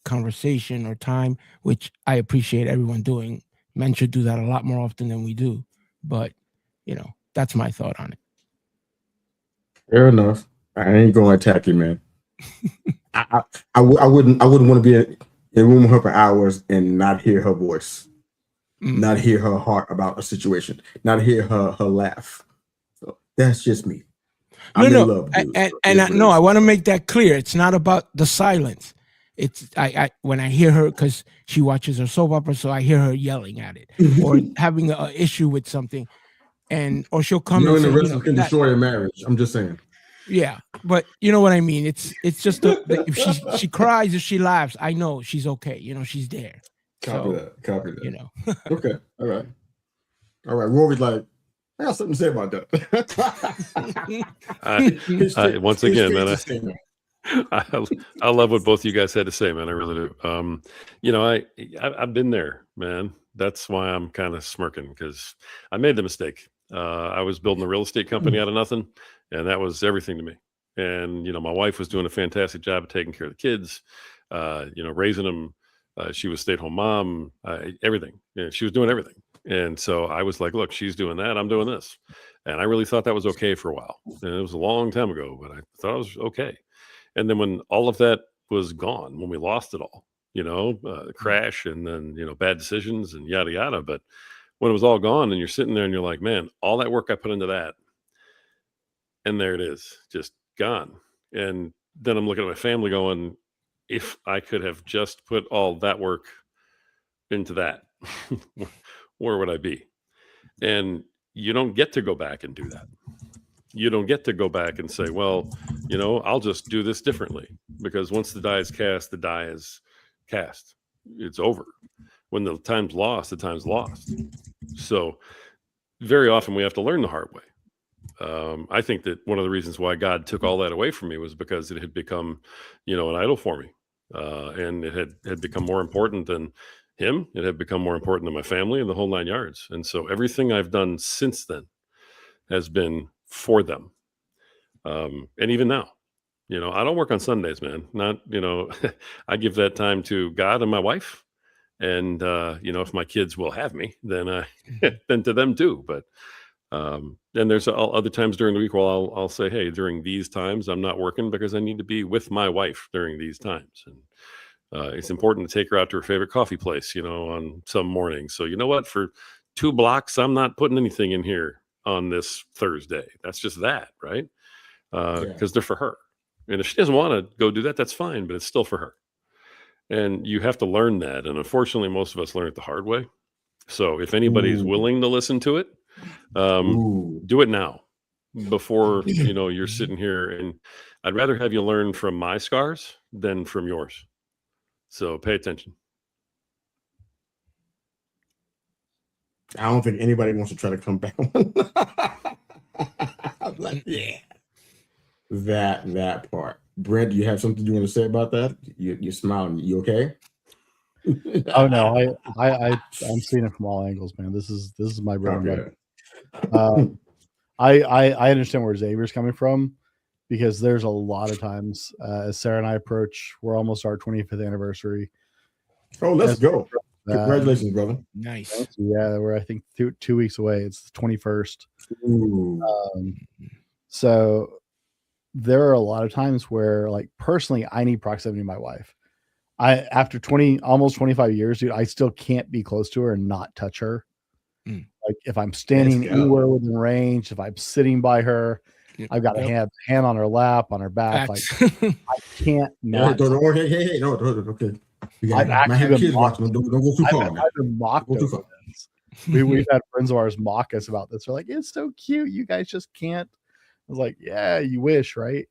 conversation or time, which I appreciate everyone doing. Men should do that a lot more often than we do. But, that's my thought on it. Fair enough. I ain't gonna attack you, man. I wouldn't want to be in a room with her for hours and not hear her voice, not hear her heart about a situation, not hear her laugh. So that's just me. I'm in love, dude. I want to make that clear. It's not about the silence. It's I when I hear her, because she watches her soap opera, so I hear her yelling at it or having an issue with something, or she'll come and say, can destroy a marriage. I'm just saying. Yeah, but you know what I mean. It's just if she cries, if she laughs, I know she's okay. She's there. Copy that. Okay. All right. Rory's like, I got something to say about that. Once again, man, I love what both you guys had to say, man. I really do. I've been there, man. That's why I'm kind of smirking, because I made the mistake. I was building a real estate company out of nothing, and that was everything to me. And my wife was doing a fantastic job of taking care of the kids, raising them. She was a stay-at-home mom, everything. She was doing everything. And so I was like, look, she's doing that, I'm doing this. And I really thought that was okay for a while. And it was a long time ago, but I thought it was okay. And then when all of that was gone, when we lost it all, the crash, and then, bad decisions and yada, yada. But when it was all gone and you're sitting there and you're like, man, all that work I put into that, and there it is, just gone. And then I'm looking at my family going, if I could have just put all that work into that, where would I be? And you don't get to go back and do that. You don't get to go back and say, well, I'll just do this differently, because once the die is cast, the die is cast. It's over. When the time's lost, the time's lost. So very often we have to learn the hard way. I think that one of the reasons why God took all that away from me was because it had become, an idol for me. And it had become more important than him. It had become more important than my family and the whole 9 yards. And so everything I've done since then has been for them. And even now, I don't work on Sundays, man. Not, I give that time to God and my wife. And, if my kids will have me, then, then to them too. But, and there's other times during the week where I'll say, hey, during these times, I'm not working because I need to be with my wife during these times. And it's important to take her out to her favorite coffee place, on some mornings. So you know what? For 2 blocks, I'm not putting anything in here on this Thursday. That's just that, right? Because they're for her. And if she doesn't want to go do that, that's fine, but it's still for her. And you have to learn that. And unfortunately, most of us learn it the hard way. So if anybody's willing to listen to it, do it now before, you're sitting here. And I'd rather have you learn from my scars than from yours. So pay attention. I don't think anybody wants to try to come back. Like, yeah. That part. Brent, do you have something you want to say about that? You're smiling. You okay? Oh no, I'm seeing it from all angles, man. This is my bread and butter. I understand where Xavier's coming from, because there's a lot of times as Sarah and I approach, we're almost our 25th anniversary. Oh, let's go. Congratulations, brother. Nice. Yeah, we're, I think, two weeks away. It's the 21st. Ooh. So there are a lot of times where, like, personally, I need proximity to my wife. After almost 25 years, dude, I still can't be close to her and not touch her. Like, if I'm standing anywhere within range, if I'm sitting by her, I've got a hand on her lap, on her back. Facts. Like I can't not. Hey, no, okay. I've actually been mocked. Don't go too far. I've been mocked over this. We've had friends of ours mock us about this. They're like, "It's so cute. You guys just can't." I was like, "Yeah, you wish, right?"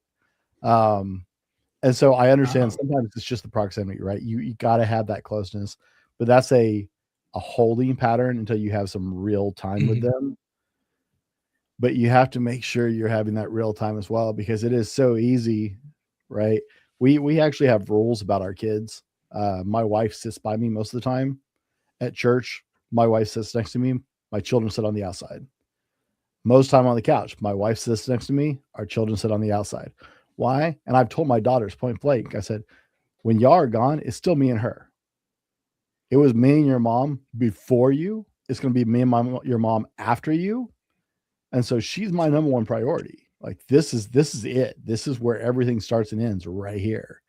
And so I understand sometimes it's just the proximity, right? You got to have that closeness, but that's a holding pattern until you have some real time with them. But you have to make sure you're having that real time as well, because it is so easy, right? We actually have rules about our kids. My wife sits by me most of the time at church. My wife sits next to me. My children sit on the outside. Most time on the couch. My wife sits next to me. Our children sit on the outside. Why? And I've told my daughters point blank, I said, when y'all are gone, it's still me and her. It was me and your mom before you. It's going to be me and your mom after you. And so she's my number one priority. Like this is it. This is where everything starts and ends, right here.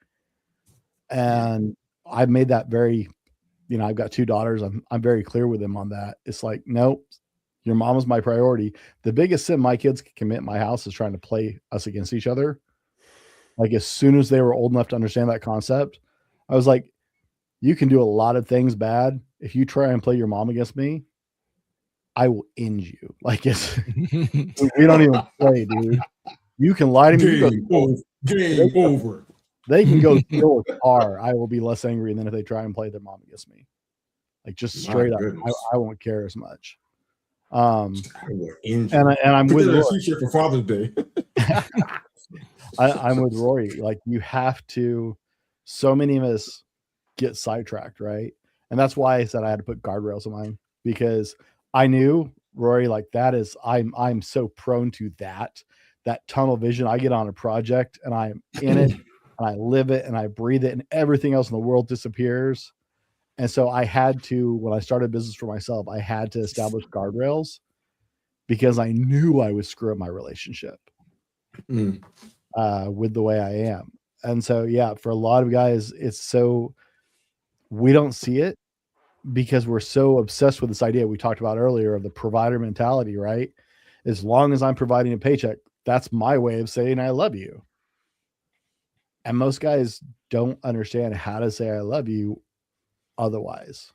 And I've made that very, I've got 2 daughters. I'm very clear with them on that. It's like, nope, your mom is my priority. The biggest sin my kids can commit in my house is trying to play us against each other. Like as soon as they were old enough to understand that concept, I was like, you can do a lot of things bad. If you try and play your mom against me, I will end you. Like it's, we don't even play, dude. You can lie to me. Game over. They can go steal a car. I will be less angry than if they try and play their mom against me. Like just straight up, I won't care as much. And I'm with Rory. For Father's Day. I'm with Rory. Like you have to. So many of us get sidetracked, right? And that's why I said I had to put guardrails on mine, because I knew, Rory, like that is I'm so prone to that tunnel vision. I get on a project and I'm in it and I live it and I breathe it and everything else in the world disappears. And so I had to, when I started business for myself, I had to establish guardrails because I knew I would screw up my relationship with the way I am. And so, yeah, for a lot of guys, it's so, we don't see it because we're so obsessed with this idea we talked about earlier of the provider mentality, right? As long as I'm providing a paycheck, that's my way of saying I love you. And most guys don't understand how to say I love you otherwise.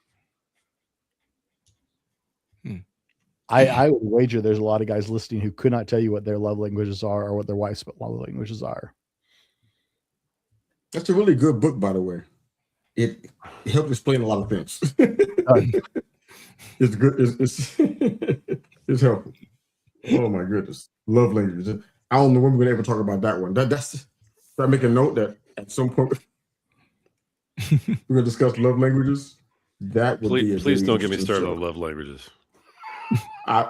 I would wager there's a lot of guys listening who could not tell you what their love languages are or what their wife's love languages are. That's a really good book, by the way. It helps explain a lot of things. It's good. It's helpful. Oh my goodness, love languages. I don't know when we're gonna ever talk about that one. That's. I make a note that at some point we're gonna discuss love languages. That would be. Please don't get me started on love languages. I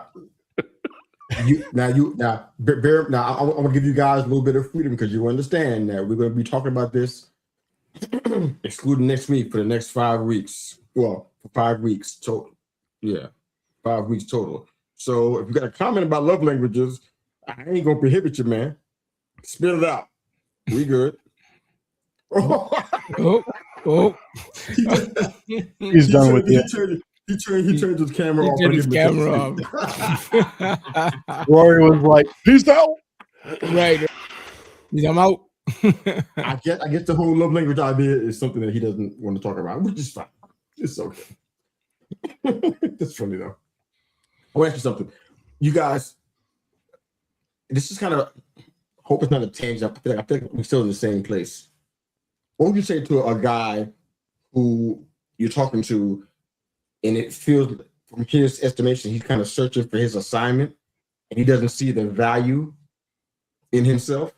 want to give you guys a little bit of freedom because you understand that we're going to be talking about this, excluding next week, for the next 5 weeks. Well, for 5 weeks total. Yeah, 5 weeks total. So if you got a comment about love languages, I ain't gonna prohibit you, man. Spit it out. We good. He's done with it. He turned his camera off. Rory was like, "Peace out." Right. I'm out. I get the whole love language idea is something that he doesn't want to talk about, which is fine. It's okay. That's funny though. I want to ask you something. You guys, this is kind of, hope it's not a tangent. I feel like we're still in the same place. What would you say to a guy who you're talking to, and it feels, from his estimation, he's kind of searching for his assignment, and he doesn't see the value in himself?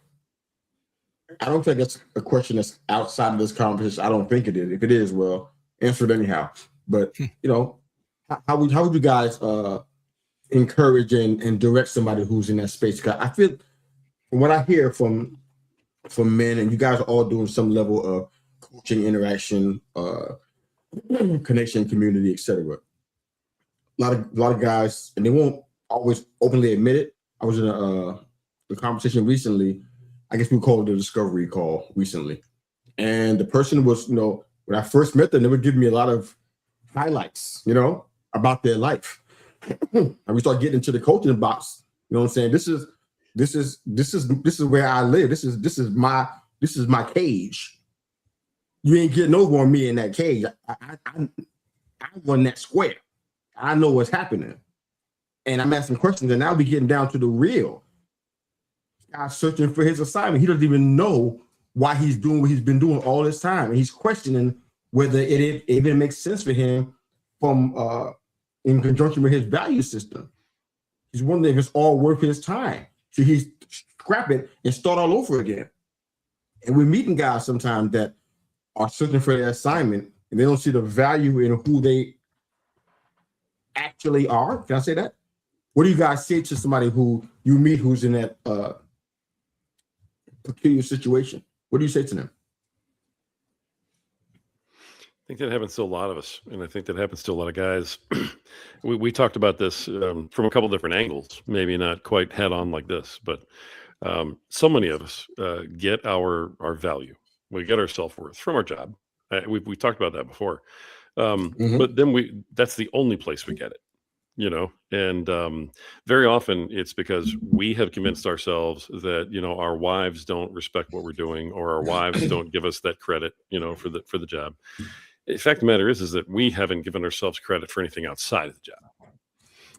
I don't think that's a question that's outside of this conversation. I don't think it is. If it is, well, answer it anyhow. But how would you guys encourage and direct somebody who's in that space? Because I feel, from what I hear from men, and you guys are all doing some level of coaching, interaction, connection, community, etc. A lot of guys, and they won't always openly admit it. I was in a conversation recently. I guess we call it a discovery call recently, and the person was, when I first met them, they would give me a lot of highlights, about their life. And we start getting into the coaching box. You know what I'm saying? This This is where I live. This is my cage. You ain't getting over on me in that cage. I run that square. I know what's happening. And I'm asking questions, and now we're getting down to the real. Guy's searching for his assignment. He doesn't even know why he's doing what he's been doing all this time. And he's questioning whether it even makes sense for him from in conjunction with his value system. He's wondering if it's all worth his time. So he's scrap it and start all over again. And we're meeting guys sometimes that are searching for their assignment and they don't see the value in who they actually are. Can I say that? What do you guys say to somebody who you meet who's in that peculiar situation? What do you say to them? I think that happens to a lot of us, and I think that happens to a lot of guys. We talked about this from a couple different angles, maybe not quite head on like this, but so many of us get our value. We get our self-worth from our job. We talked about that before. But then that's the only place we get it, you know, and very often it's because we have convinced ourselves that, you know, our wives don't respect what we're doing, or our wives don't give us that credit, you know, for the job. The fact of the matter is that we haven't given ourselves credit for anything outside of the job.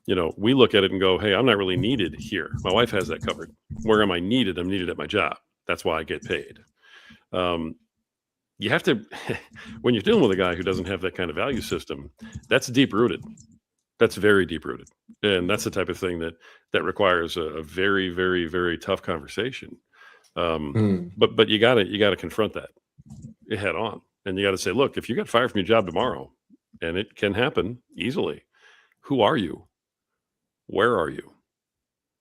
You know, we look at it and go, hey, I'm not really needed here. My wife has that covered. Where am I needed? I'm needed at my job. That's why I get paid. You have to, when you're dealing with a guy who doesn't have that kind of value system, that's deep rooted. That's very deep rooted. And that's the type of thing that requires a very, very, very tough conversation. But you gotta confront that head on. And you got to say, look, if you got fired from your job tomorrow, and it can happen easily, who are you? Where are you?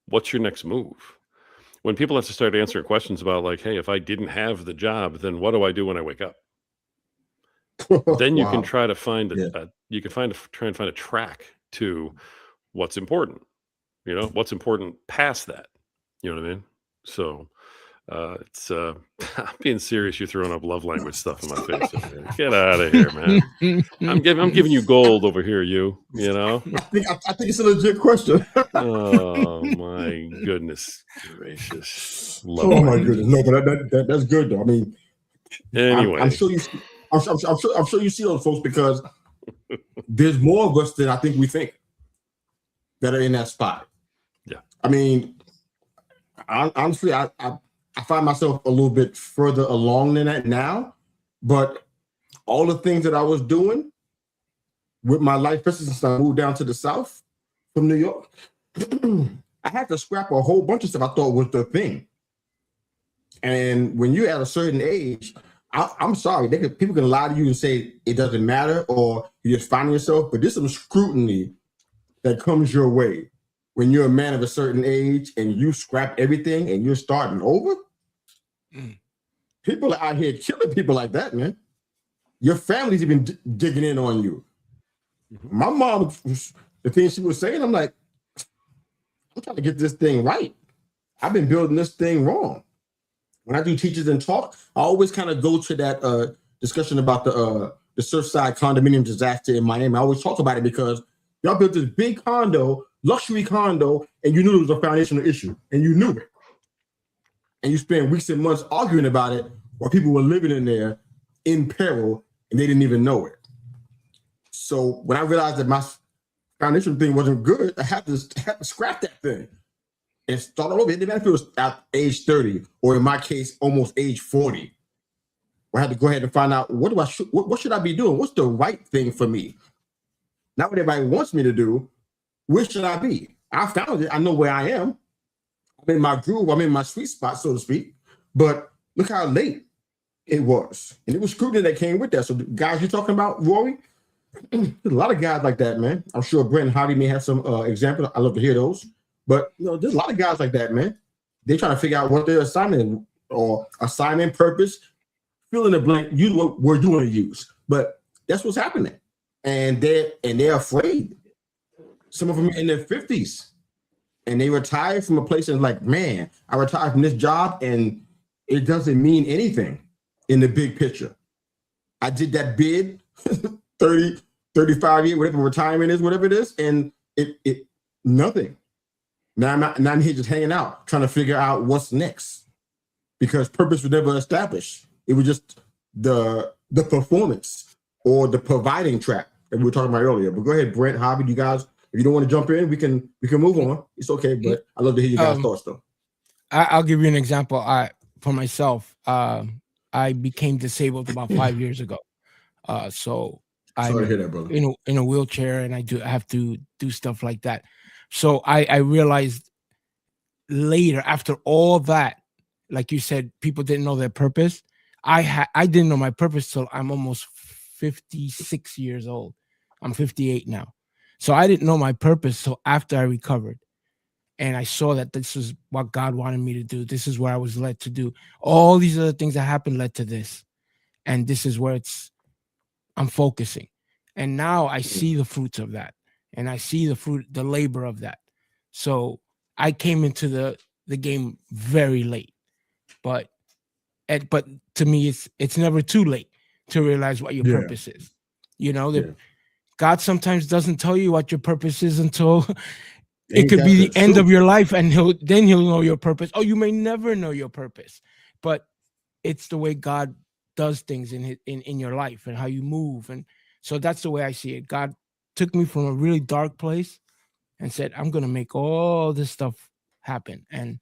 What's your next move? When people have to start answering questions about like, hey, if I didn't have the job, then what do I do when I wake up? Then you can try to find try and find a track to what's important. You know, what's important past that. You know what I mean? So it's I'm being serious. You're throwing up love language stuff in my face. Get out of here, man. I'm giving you gold over here. You know. I think it's a legit question. Oh my goodness gracious! Oh my goodness! No, but that's good though. I mean, anyway, I'm sure you see those folks because there's more of us than I think we think that are in that spot. Yeah. I mean, honestly, I find myself a little bit further along than that now, but all the things that I was doing with my life, especially since I moved down to the South from New York, I had to scrap a whole bunch of stuff I thought was the thing. And when you're at a certain age, I'm sorry, people can lie to you and say it doesn't matter or you're just finding yourself, but there's some scrutiny that comes your way when you're a man of a certain age and you scrap everything and you're starting over. People are out here killing people like that, man. Your family's even digging in on you. My mom, the things she was saying, I'm like, I'm trying to get this thing right. I've been building this thing wrong. When I do Teachers and Talk, I always kind of go to that discussion about the Surfside condominium disaster in Miami. I always talk about it because y'all built this big condo, luxury condo, and you knew it was a foundational issue, and you knew it. And you spent weeks and months arguing about it while people were living in there in peril, and they didn't even know it. So when I realized that my foundational thing wasn't good, I had to scrap that thing and start all over. It didn't matter if it was at age 30 or in my case, almost age 40. I had to go ahead and find out what should I be doing? What's the right thing for me? Not what everybody wants me to do. Where should I be? I found it. I know where I am. I'm in my groove. I'm in my sweet spot, so to speak. But look how late it was. And it was scrutiny that came with that. So the guys you're talking about, Rory, there's a lot of guys like that, man. I'm sure Brent and Harvey may have some examples. I love to hear those. But you know, there's a lot of guys like that, man. They're trying to figure out what their assignment or assignment purpose, fill in the blank, use what we're doing to use. But that's what's happening. And they're afraid. Some of them in their 50s. And they retired from a place and like, man, I retired from this job and it doesn't mean anything in the big picture. I did that bid 30, 35 years, whatever retirement is, whatever it is, and it nothing. Now I'm here just hanging out, trying to figure out what's next. Because purpose was never established. It was just the performance or the providing track that we were talking about earlier. But go ahead, Brent, Hobby, you guys, if you don't want to jump in, we can move on. It's okay, but I love to hear you guys' thoughts though. I'll give you an example. For myself, I became disabled about 5 years ago. So I'm Sorry to hear that, brother. in a wheelchair, and I have to do stuff like that. So I realized later, after all that, like you said, people didn't know their purpose. I didn't know my purpose till I'm almost 56 years old. I'm 58 now. So I didn't know my purpose till after I recovered. And I saw that this is what God wanted me to do. This is what I was led to do. All these other things that happened led to this. And this is where I'm focusing. And now I see the fruits of that. And I see the labor of that. So I came into the game very late. But to me, it's never too late to realize what your purpose is. You know, God sometimes doesn't tell you what your purpose is until it could be the end of your life, and he'll know your purpose. Oh, you may never know your purpose, but it's the way God does things in your life and how you move. And so that's the way I see it. God took me from a really dark place and said, I'm going to make all this stuff happen. And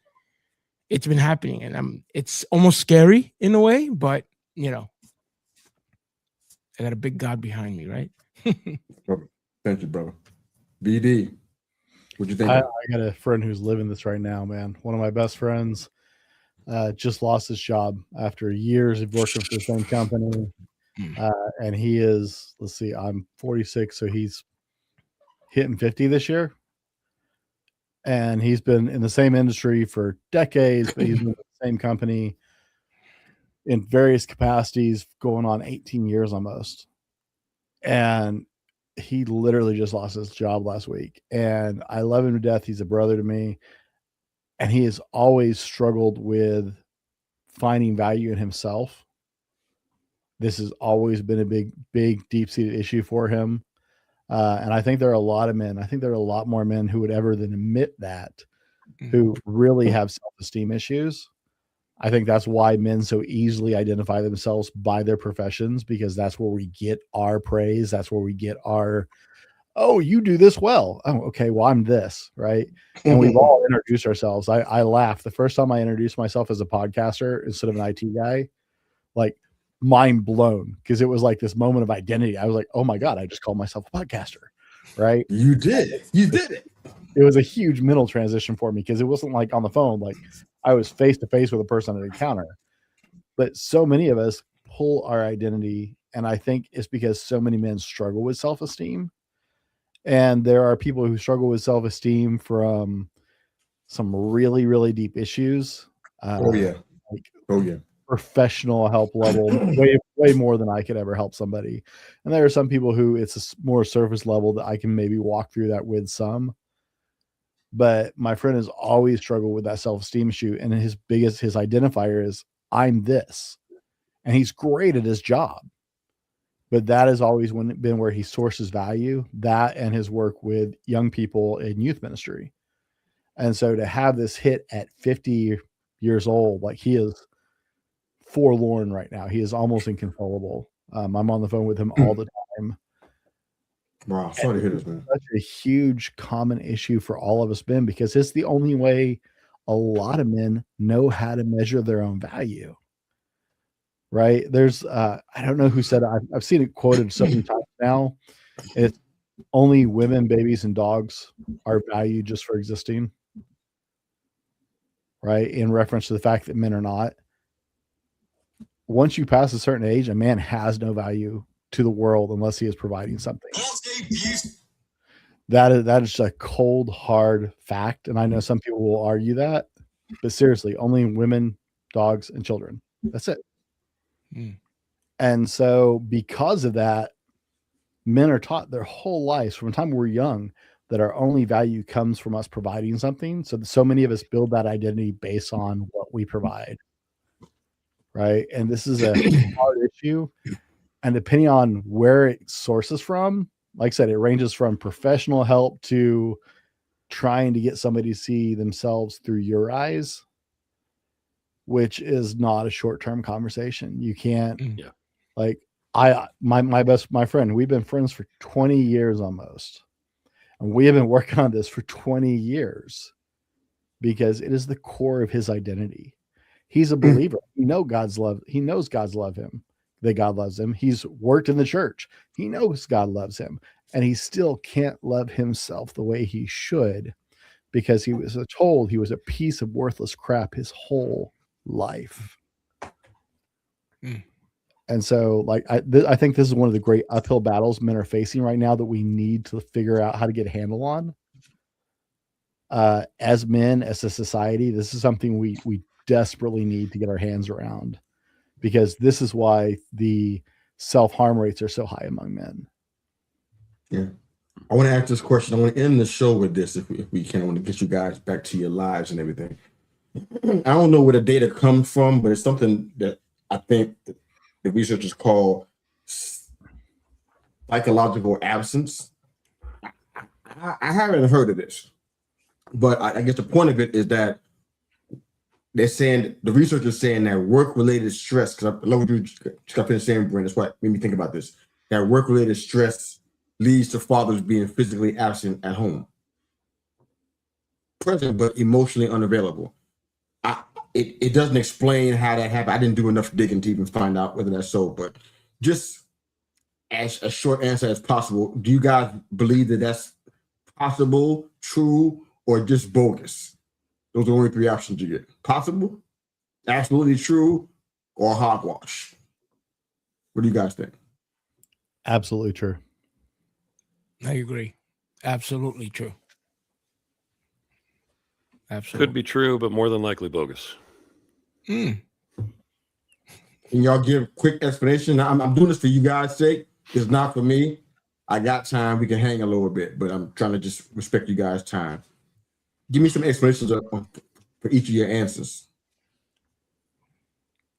it's been happening, and it's almost scary in a way, but you know, I got a big God behind me, right? Thank you, brother. BD, what you think? I got a friend who's living this right now, man. One of my best friends just lost his job after years of working for the same company. And he is, let's see, I'm 46, so he's hitting 50 this year. And he's been in the same industry for decades, but he's been in the same company in various capacities going on 18 years almost. And he literally just lost his job last week. And I love him to death. He's a brother to me. And he has always struggled with finding value in himself. This has always been a big, deep-seated issue for him. And I think there are a lot of men. I think there are a lot more men who would ever than admit that, who really have self-esteem issues. I think that's why men so easily identify themselves by their professions, because that's where we get our praise. That's where we get our, oh, you do this well. Oh, okay. Well, I'm this, right? And we've all introduced ourselves. I laugh. The first time I introduced myself as a podcaster instead of an IT guy, like mind blown, because it was like this moment of identity. I was like, oh my God, I just called myself a podcaster, right? You did it. It was a huge mental transition for me, because it wasn't like on the phone. Like I was face to face with a person at a counter. But so many of us pull our identity, and I think it's because so many men struggle with self-esteem. And there are people who struggle with self-esteem from some really, really deep issues. Professional help level, way more than I could ever help somebody. And there are some people who it's a more surface level that I can maybe walk through that with some. But my friend has always struggled with that self-esteem issue. And his identifier is, I'm this. And he's great at his job. But that has always been where he sources value, that and his work with young people in youth ministry. And so to have this hit at 50 years old, like he is forlorn right now. He is almost inconsolable. I'm on the phone with him all the time. Wow, sorry to hear this, man. Such a huge common issue for all of us men, because it's the only way a lot of men know how to measure their own value. Right? There's I don't know who said it. I've seen it quoted so many times now. It's only women, babies, and dogs are valued just for existing. Right? In reference to the fact that men are not. Once you pass a certain age, a man has no value to the world unless he is providing something. That is a cold, hard fact. And I know some people will argue that, but seriously, only women, dogs, and children. That's it. And so because of that, men are taught their whole lives from the time we're young that our only value comes from us providing something. So many of us build that identity based on what we provide. Right. And this is a hard issue. And depending on where it sources from, like I said, it ranges from professional help to trying to get somebody to see themselves through your eyes, which is not a short-term conversation. You can't, like, my friend, we've been friends for 20 years almost. And we have been working on this for 20 years because it is the core of his identity. He's a believer. He knows God's love. He knows God's love him, that God loves him. He's worked in the church. He knows God loves him. And he still can't love himself the way he should because he was told he was a piece of worthless crap his whole life. And so, like, I think this is one of the great uphill battles men are facing right now that we need to figure out how to get a handle on. As men, as a society, this is something we desperately need to get our hands around, because this is why the self-harm rates are so high among men. Yeah. I want to ask this question. I want to end the show with this if we can. I want to get you guys back to your lives and everything. I don't know where the data comes from, but it's something that I think that the researchers call psychological absence. I haven't heard of this, but I guess the point of it is that they're saying, the researchers saying that work-related stress, because I love what you got finished saying, Brent, that's what made me think about this, that work-related stress leads to fathers being physically absent at home. Present, but emotionally unavailable. It doesn't explain how that happened. I didn't do enough digging to even find out whether that's so, but just as a short answer as possible, do you guys believe that that's possible, true, or just bogus? Those are the only three options you get. Possible, absolutely true, or hogwash. What do you guys think? Absolutely true. I agree. Absolutely true. Absolutely. Could be true, but more than likely bogus. Can y'all give quick explanation? I'm doing this for you guys' sake. It's not for me. I got time. We can hang a little bit, but I'm trying to just respect you guys' time. Give me some explanations for each of your answers.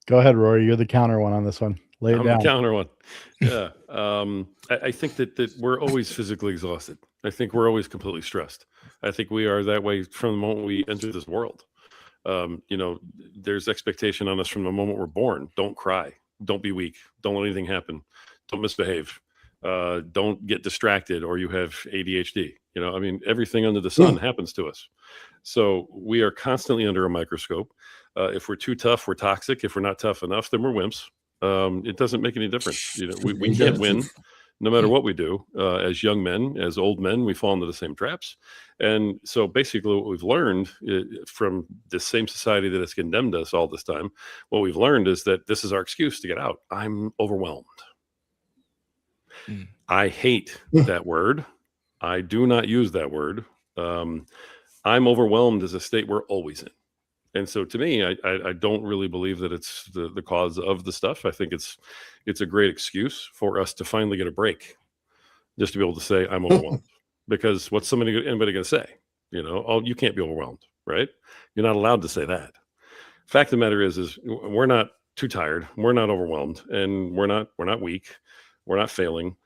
Go ahead, Rory. You're the counter one on this one. Lay it down. I'm the counter one. Yeah. I think that we're always physically exhausted. I think we're always completely stressed. I think we are that way from the moment we enter this world. There's expectation on us from the moment we're born. Don't cry. Don't be weak. Don't let anything happen. Don't misbehave. Don't get distracted or you have ADHD. Everything under the sun happens to us. So we are constantly under a microscope. If we're too tough, we're toxic. If we're not tough enough, then we're wimps. It doesn't make any difference. We can't win no matter what we do. As young men, as old men, we fall into the same traps. And so basically what we've learned from this same society that has condemned us all this time, what we've learned is that this is our excuse to get out. I'm overwhelmed. I hate that word. I do not use that word. I'm overwhelmed is a state we're always in. And so to me, I don't really believe that it's the cause of the stuff. I think it's a great excuse for us to finally get a break, just to be able to say I'm overwhelmed. Because what's anybody going to say? Oh, you can't be overwhelmed, right? You're not allowed to say that. Fact of the matter is we're not too tired. We're not overwhelmed, and we're not weak. We're not failing.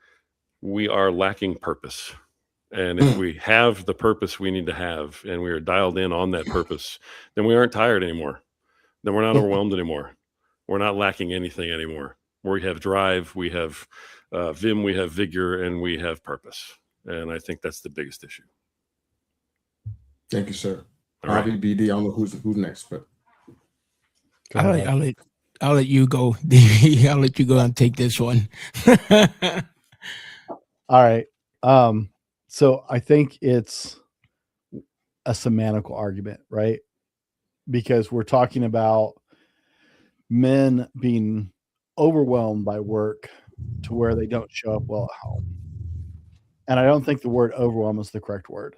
We are lacking purpose. And if we have the purpose we need to have, and we are dialed in on that purpose, then we aren't tired anymore. Then we're not overwhelmed anymore. We're not lacking anything anymore. We have drive, we have vim, we have vigor, and we have purpose. And I think that's the biggest issue. Thank you, sir. All right. BD, I don't know who's next, but I'll let you go. I'll let you go and take this one. All right. So I think it's a semantical argument, right? Because we're talking about men being overwhelmed by work to where they don't show up well at home. And I don't think the word overwhelm is the correct word.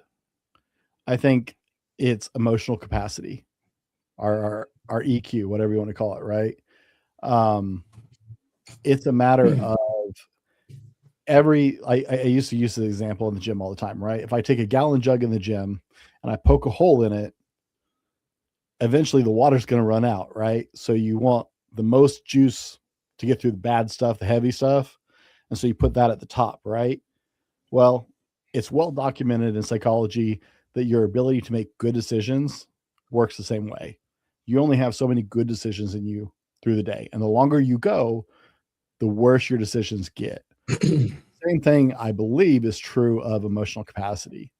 I think it's emotional capacity, our EQ, whatever you want to call it, right? It's a matter of I used to use the example in the gym all the time, right? If I take a gallon jug in the gym and I poke a hole in it, eventually the water's going to run out, right? So you want the most juice to get through the bad stuff, the heavy stuff. And so you put that at the top, right? Well, it's well documented in psychology that your ability to make good decisions works the same way. You only have so many good decisions in you through the day. And the longer you go, the worse your decisions get. Same thing, I believe, is true of emotional capacity,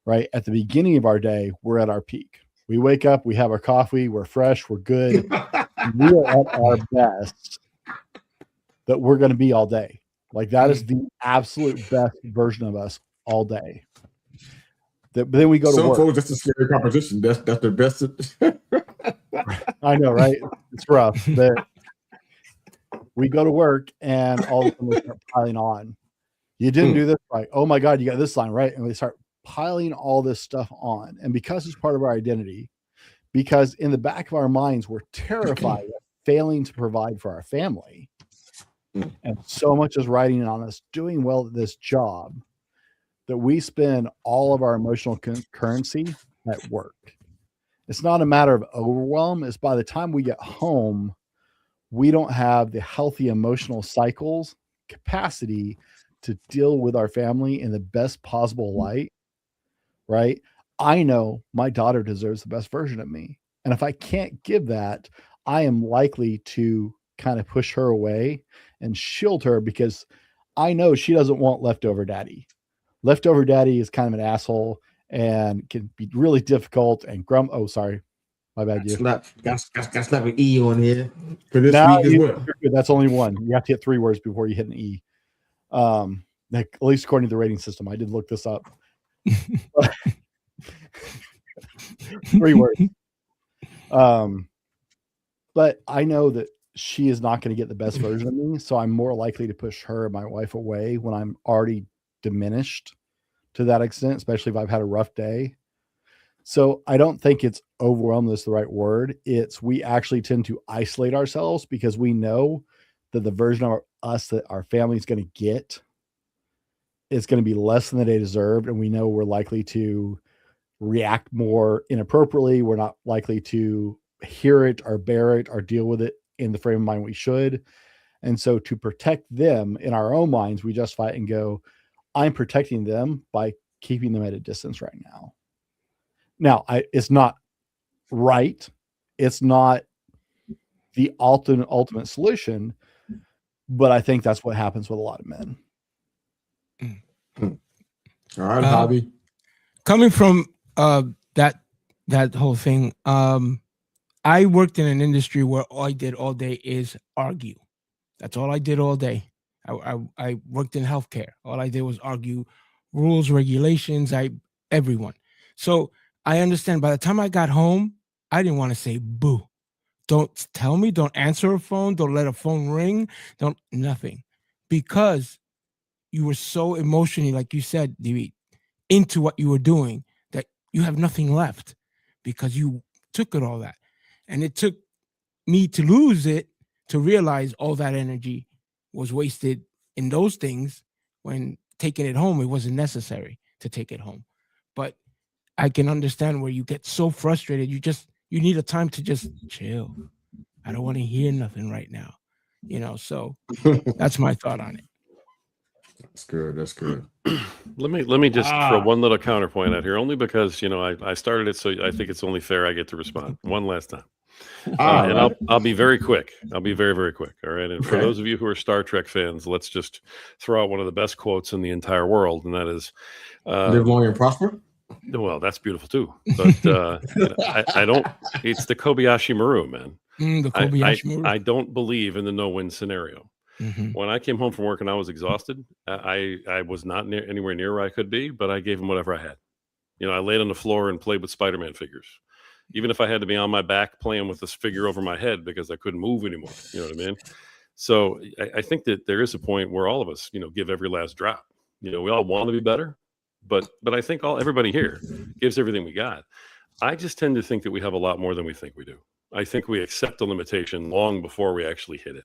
right? At the beginning of our day, we're at our peak. We wake up, we have our coffee, we're fresh, we're good. We are at our best that we're going to be all day. Like that is the absolute best version of us all day. But then we go to work. Some folks, that's a scary competition. That's their best. I know, right? It's rough. But we go to work and all of a sudden we start piling on. You didn't do this right. Oh my God, you got this line right. And we start piling all this stuff on. And because it's part of our identity, because in the back of our minds, we're terrified of failing to provide for our family. And so much is riding on us doing well at this job that we spend all of our emotional currency at work. It's not a matter of overwhelm. It's by the time we get home, we don't have the healthy emotional cycles capacity to deal with our family in the best possible light, right? I know my daughter deserves the best version of me. And if I can't give that, I am likely to kind of push her away and shield her because I know she doesn't want leftover daddy. Leftover daddy is kind of an asshole and can be really difficult and oh, sorry. My bad. Got slap an E on here for this week as well. That's only one. You have to hit 3 words before you hit an E. Like, at least according to the rating system. I did look this up. 3 words. But I know that she is not going to get the best version of me. So I'm more likely to push her and my wife away when I'm already diminished to that extent, especially if I've had a rough day. So I don't think it's overwhelmed is the right word. It's we actually tend to isolate ourselves because we know that the version of us that our family is going to get is going to be less than they deserve. And we know we're likely to react more inappropriately. We're not likely to hear it or bear it or deal with it in the frame of mind we should. And so to protect them in our own minds, we justify it and go, I'm protecting them by keeping them at a distance right now. Now, it's not right. It's not the ultimate solution, but I think that's what happens with a lot of men. All right, Hobby. Coming from that whole thing, I worked in an industry where all I did all day is argue. That's all I did all day. I worked in healthcare. All I did was argue rules, regulations, everyone. So I understand by the time I got home, I didn't want to say boo. Don't tell me, don't answer a phone, don't let a phone ring, nothing. Because you were so emotionally, like you said, DB, into what you were doing that you have nothing left because you took it all that. And it took me to lose it to realize all that energy was wasted in those things when taking it home, it wasn't necessary to take it home. But I can understand where you get so frustrated. You need a time to just chill. I don't want to hear nothing right now. So that's my thought on it. That's good. That's good. Let me just throw one little counterpoint out here, only because I started it, so I think it's only fair I get to respond one last time. And I'll be very quick. I'll be very, very quick. All right. And for those of you who are Star Trek fans, let's just throw out one of the best quotes in the entire world, and that is, "Live long and prosper." Well, that's beautiful too, but I don't. It's the Kobayashi Maru, man. The Kobayashi Maru. I don't believe in the no-win scenario. Mm-hmm. When I came home from work and I was exhausted, I was not anywhere near where I could be, but I gave him whatever I had. I laid on the floor and played with Spider-Man figures, even if I had to be on my back playing with this figure over my head because I couldn't move anymore. You know what I mean? So I think that there is a point where all of us, give every last drop. We all want to be better, but I think everybody here gives everything we got. I just tend to think that we have a lot more than we think we do. I think we accept the limitation long before we actually hit it.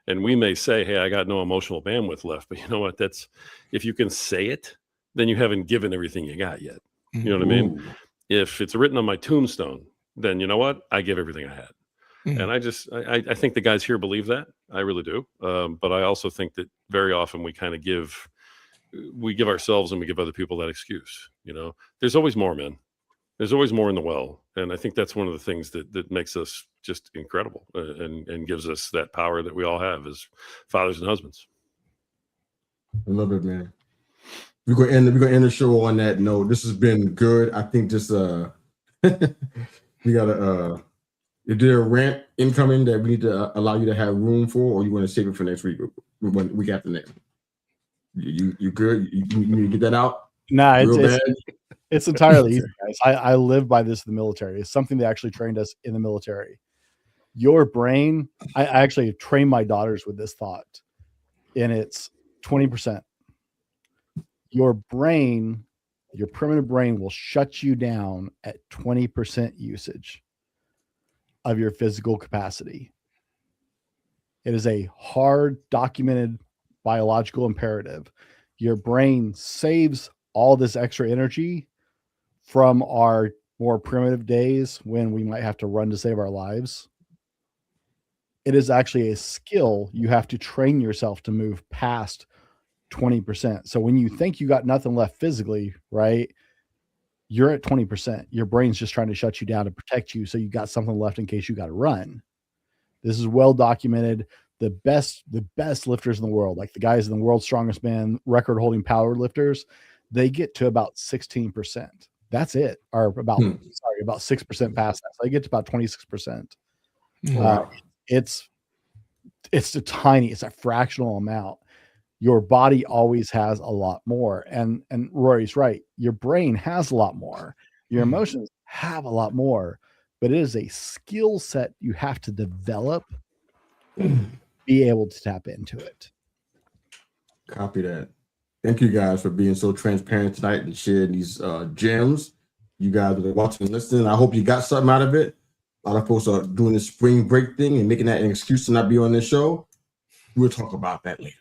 And we may say, hey, I got no emotional bandwidth left. But you know what? That's, if you can say it, then you haven't given everything you got yet. You know what I mean? If it's written on my tombstone, then you know what? I give everything I had. And I think the guys here believe that. I really do. But I also think that very often we kind of give we give ourselves and we give other people that excuse. There's always more, man. There's always more in the well. And I think that's one of the things that makes us just incredible and gives us that power that we all have as fathers and husbands. I love it, man. We're gonna end the show on that note. This has been good. I think just we gotta is there a rant incoming that we need to allow you to have room for, or you want to save it for next week, week after next? You good? You need to get that out? Nah, it's entirely easy, guys. I live by this in the military. It's something they actually trained us in the military. Your brain, I actually train my daughters with this thought, and it's 20%. Your brain, your primitive brain will shut you down at 20% usage of your physical capacity. It is a hard, documented biological imperative. Your brain saves all this extra energy from our more primitive days when we might have to run to save our lives. It is actually a skill you have to train yourself to move past 20%. So when you think you got nothing left physically, right, you're at 20%. Your brain's just trying to shut you down to protect you, so you got something left in case you got to run. This is well documented. The best lifters in the world, like the guys in the world's strongest man record holding power lifters, they get to about 16%. That's it. Or about 6% past that. So they get to about 26%. Wow. It's a fractional amount. Your body always has a lot more. And Rory's right. Your brain has a lot more. Your emotions have a lot more, but it is a skill set you have to develop, be able to tap into it. Copy that. Thank you guys for being so transparent tonight and sharing these gems. You guys are watching and listening. I hope you got something out of it. A lot of folks are doing the spring break thing and making that an excuse to not be on this show. We'll talk about that later.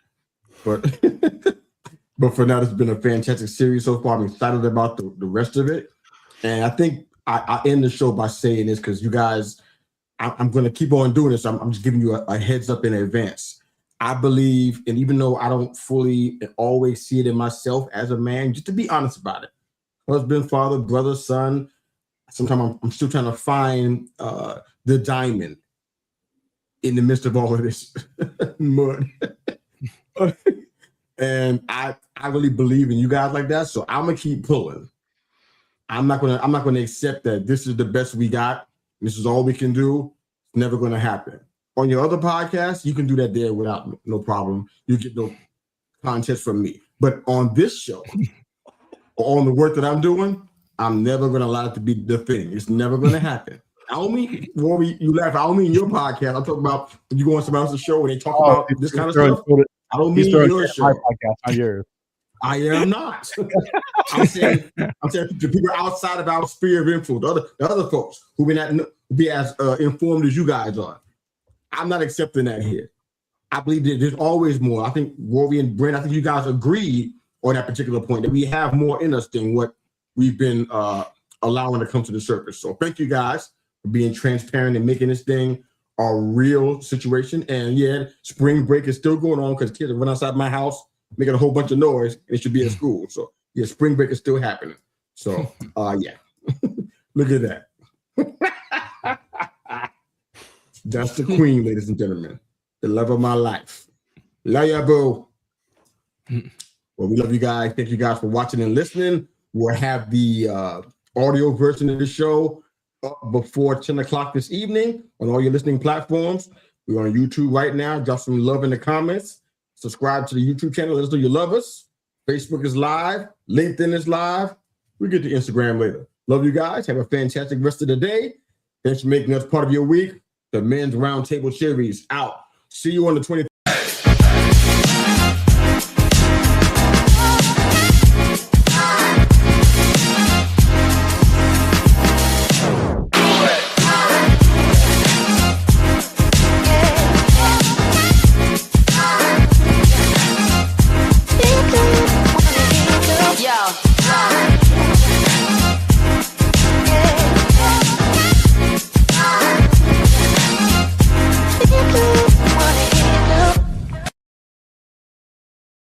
But for now, it's been a fantastic series so far. I'm excited about the rest of it. And I think I end the show by saying this because you guys, I'm going to keep on doing this. I'm just giving you a heads up in advance. I believe, and even though I don't fully always see it in myself as a man, just to be honest about it, husband, father, brother, son, sometimes I'm still trying to find the diamond in the midst of all of this mud. And I really believe in you guys like that, so I'm gonna keep pulling. I'm not gonna accept that this is the best we got. This is all we can do. It's never gonna happen. On your other podcast, you can do that there without me, no problem. You get no contest from me. But on this show, or on the work that I'm doing, I'm never gonna allow it to be the thing. It's never gonna happen. I don't mean, Rory, you laugh. I don't mean your podcast. I'm talking about when you go on somebody else's show and they talk about this kind of stuff. I don't mean your show. My podcast, not yours. I am not. I'm saying to people outside of our sphere of influence, the other folks who may not be as informed as you guys are. I'm not accepting that here. I believe that there's always more. I think Rory and Brent, I think you guys agree on that particular point that we have more in us than what we've been allowing to come to the surface. So thank you guys for being transparent and making this thing a real situation. And yeah, spring break is still going on because kids are running outside my house making a whole bunch of noise and it should be at school. So yeah, spring break is still happening. So yeah. Look at that. That's the queen, ladies and gentlemen. The love of my life. Love ya, boo. Well, we love you guys. Thank you guys for watching and listening. We'll have the audio version of the show up before 10 o'clock this evening on all your listening platforms. We're on YouTube right now. Drop some love in the comments. Subscribe to the YouTube channel. Let us know you love us. Facebook is live. LinkedIn is live. We'll get to Instagram later. Love you guys. Have a fantastic rest of the day. Thanks for making us part of your week. The Men's Roundtable Series out. See you on the 23rd.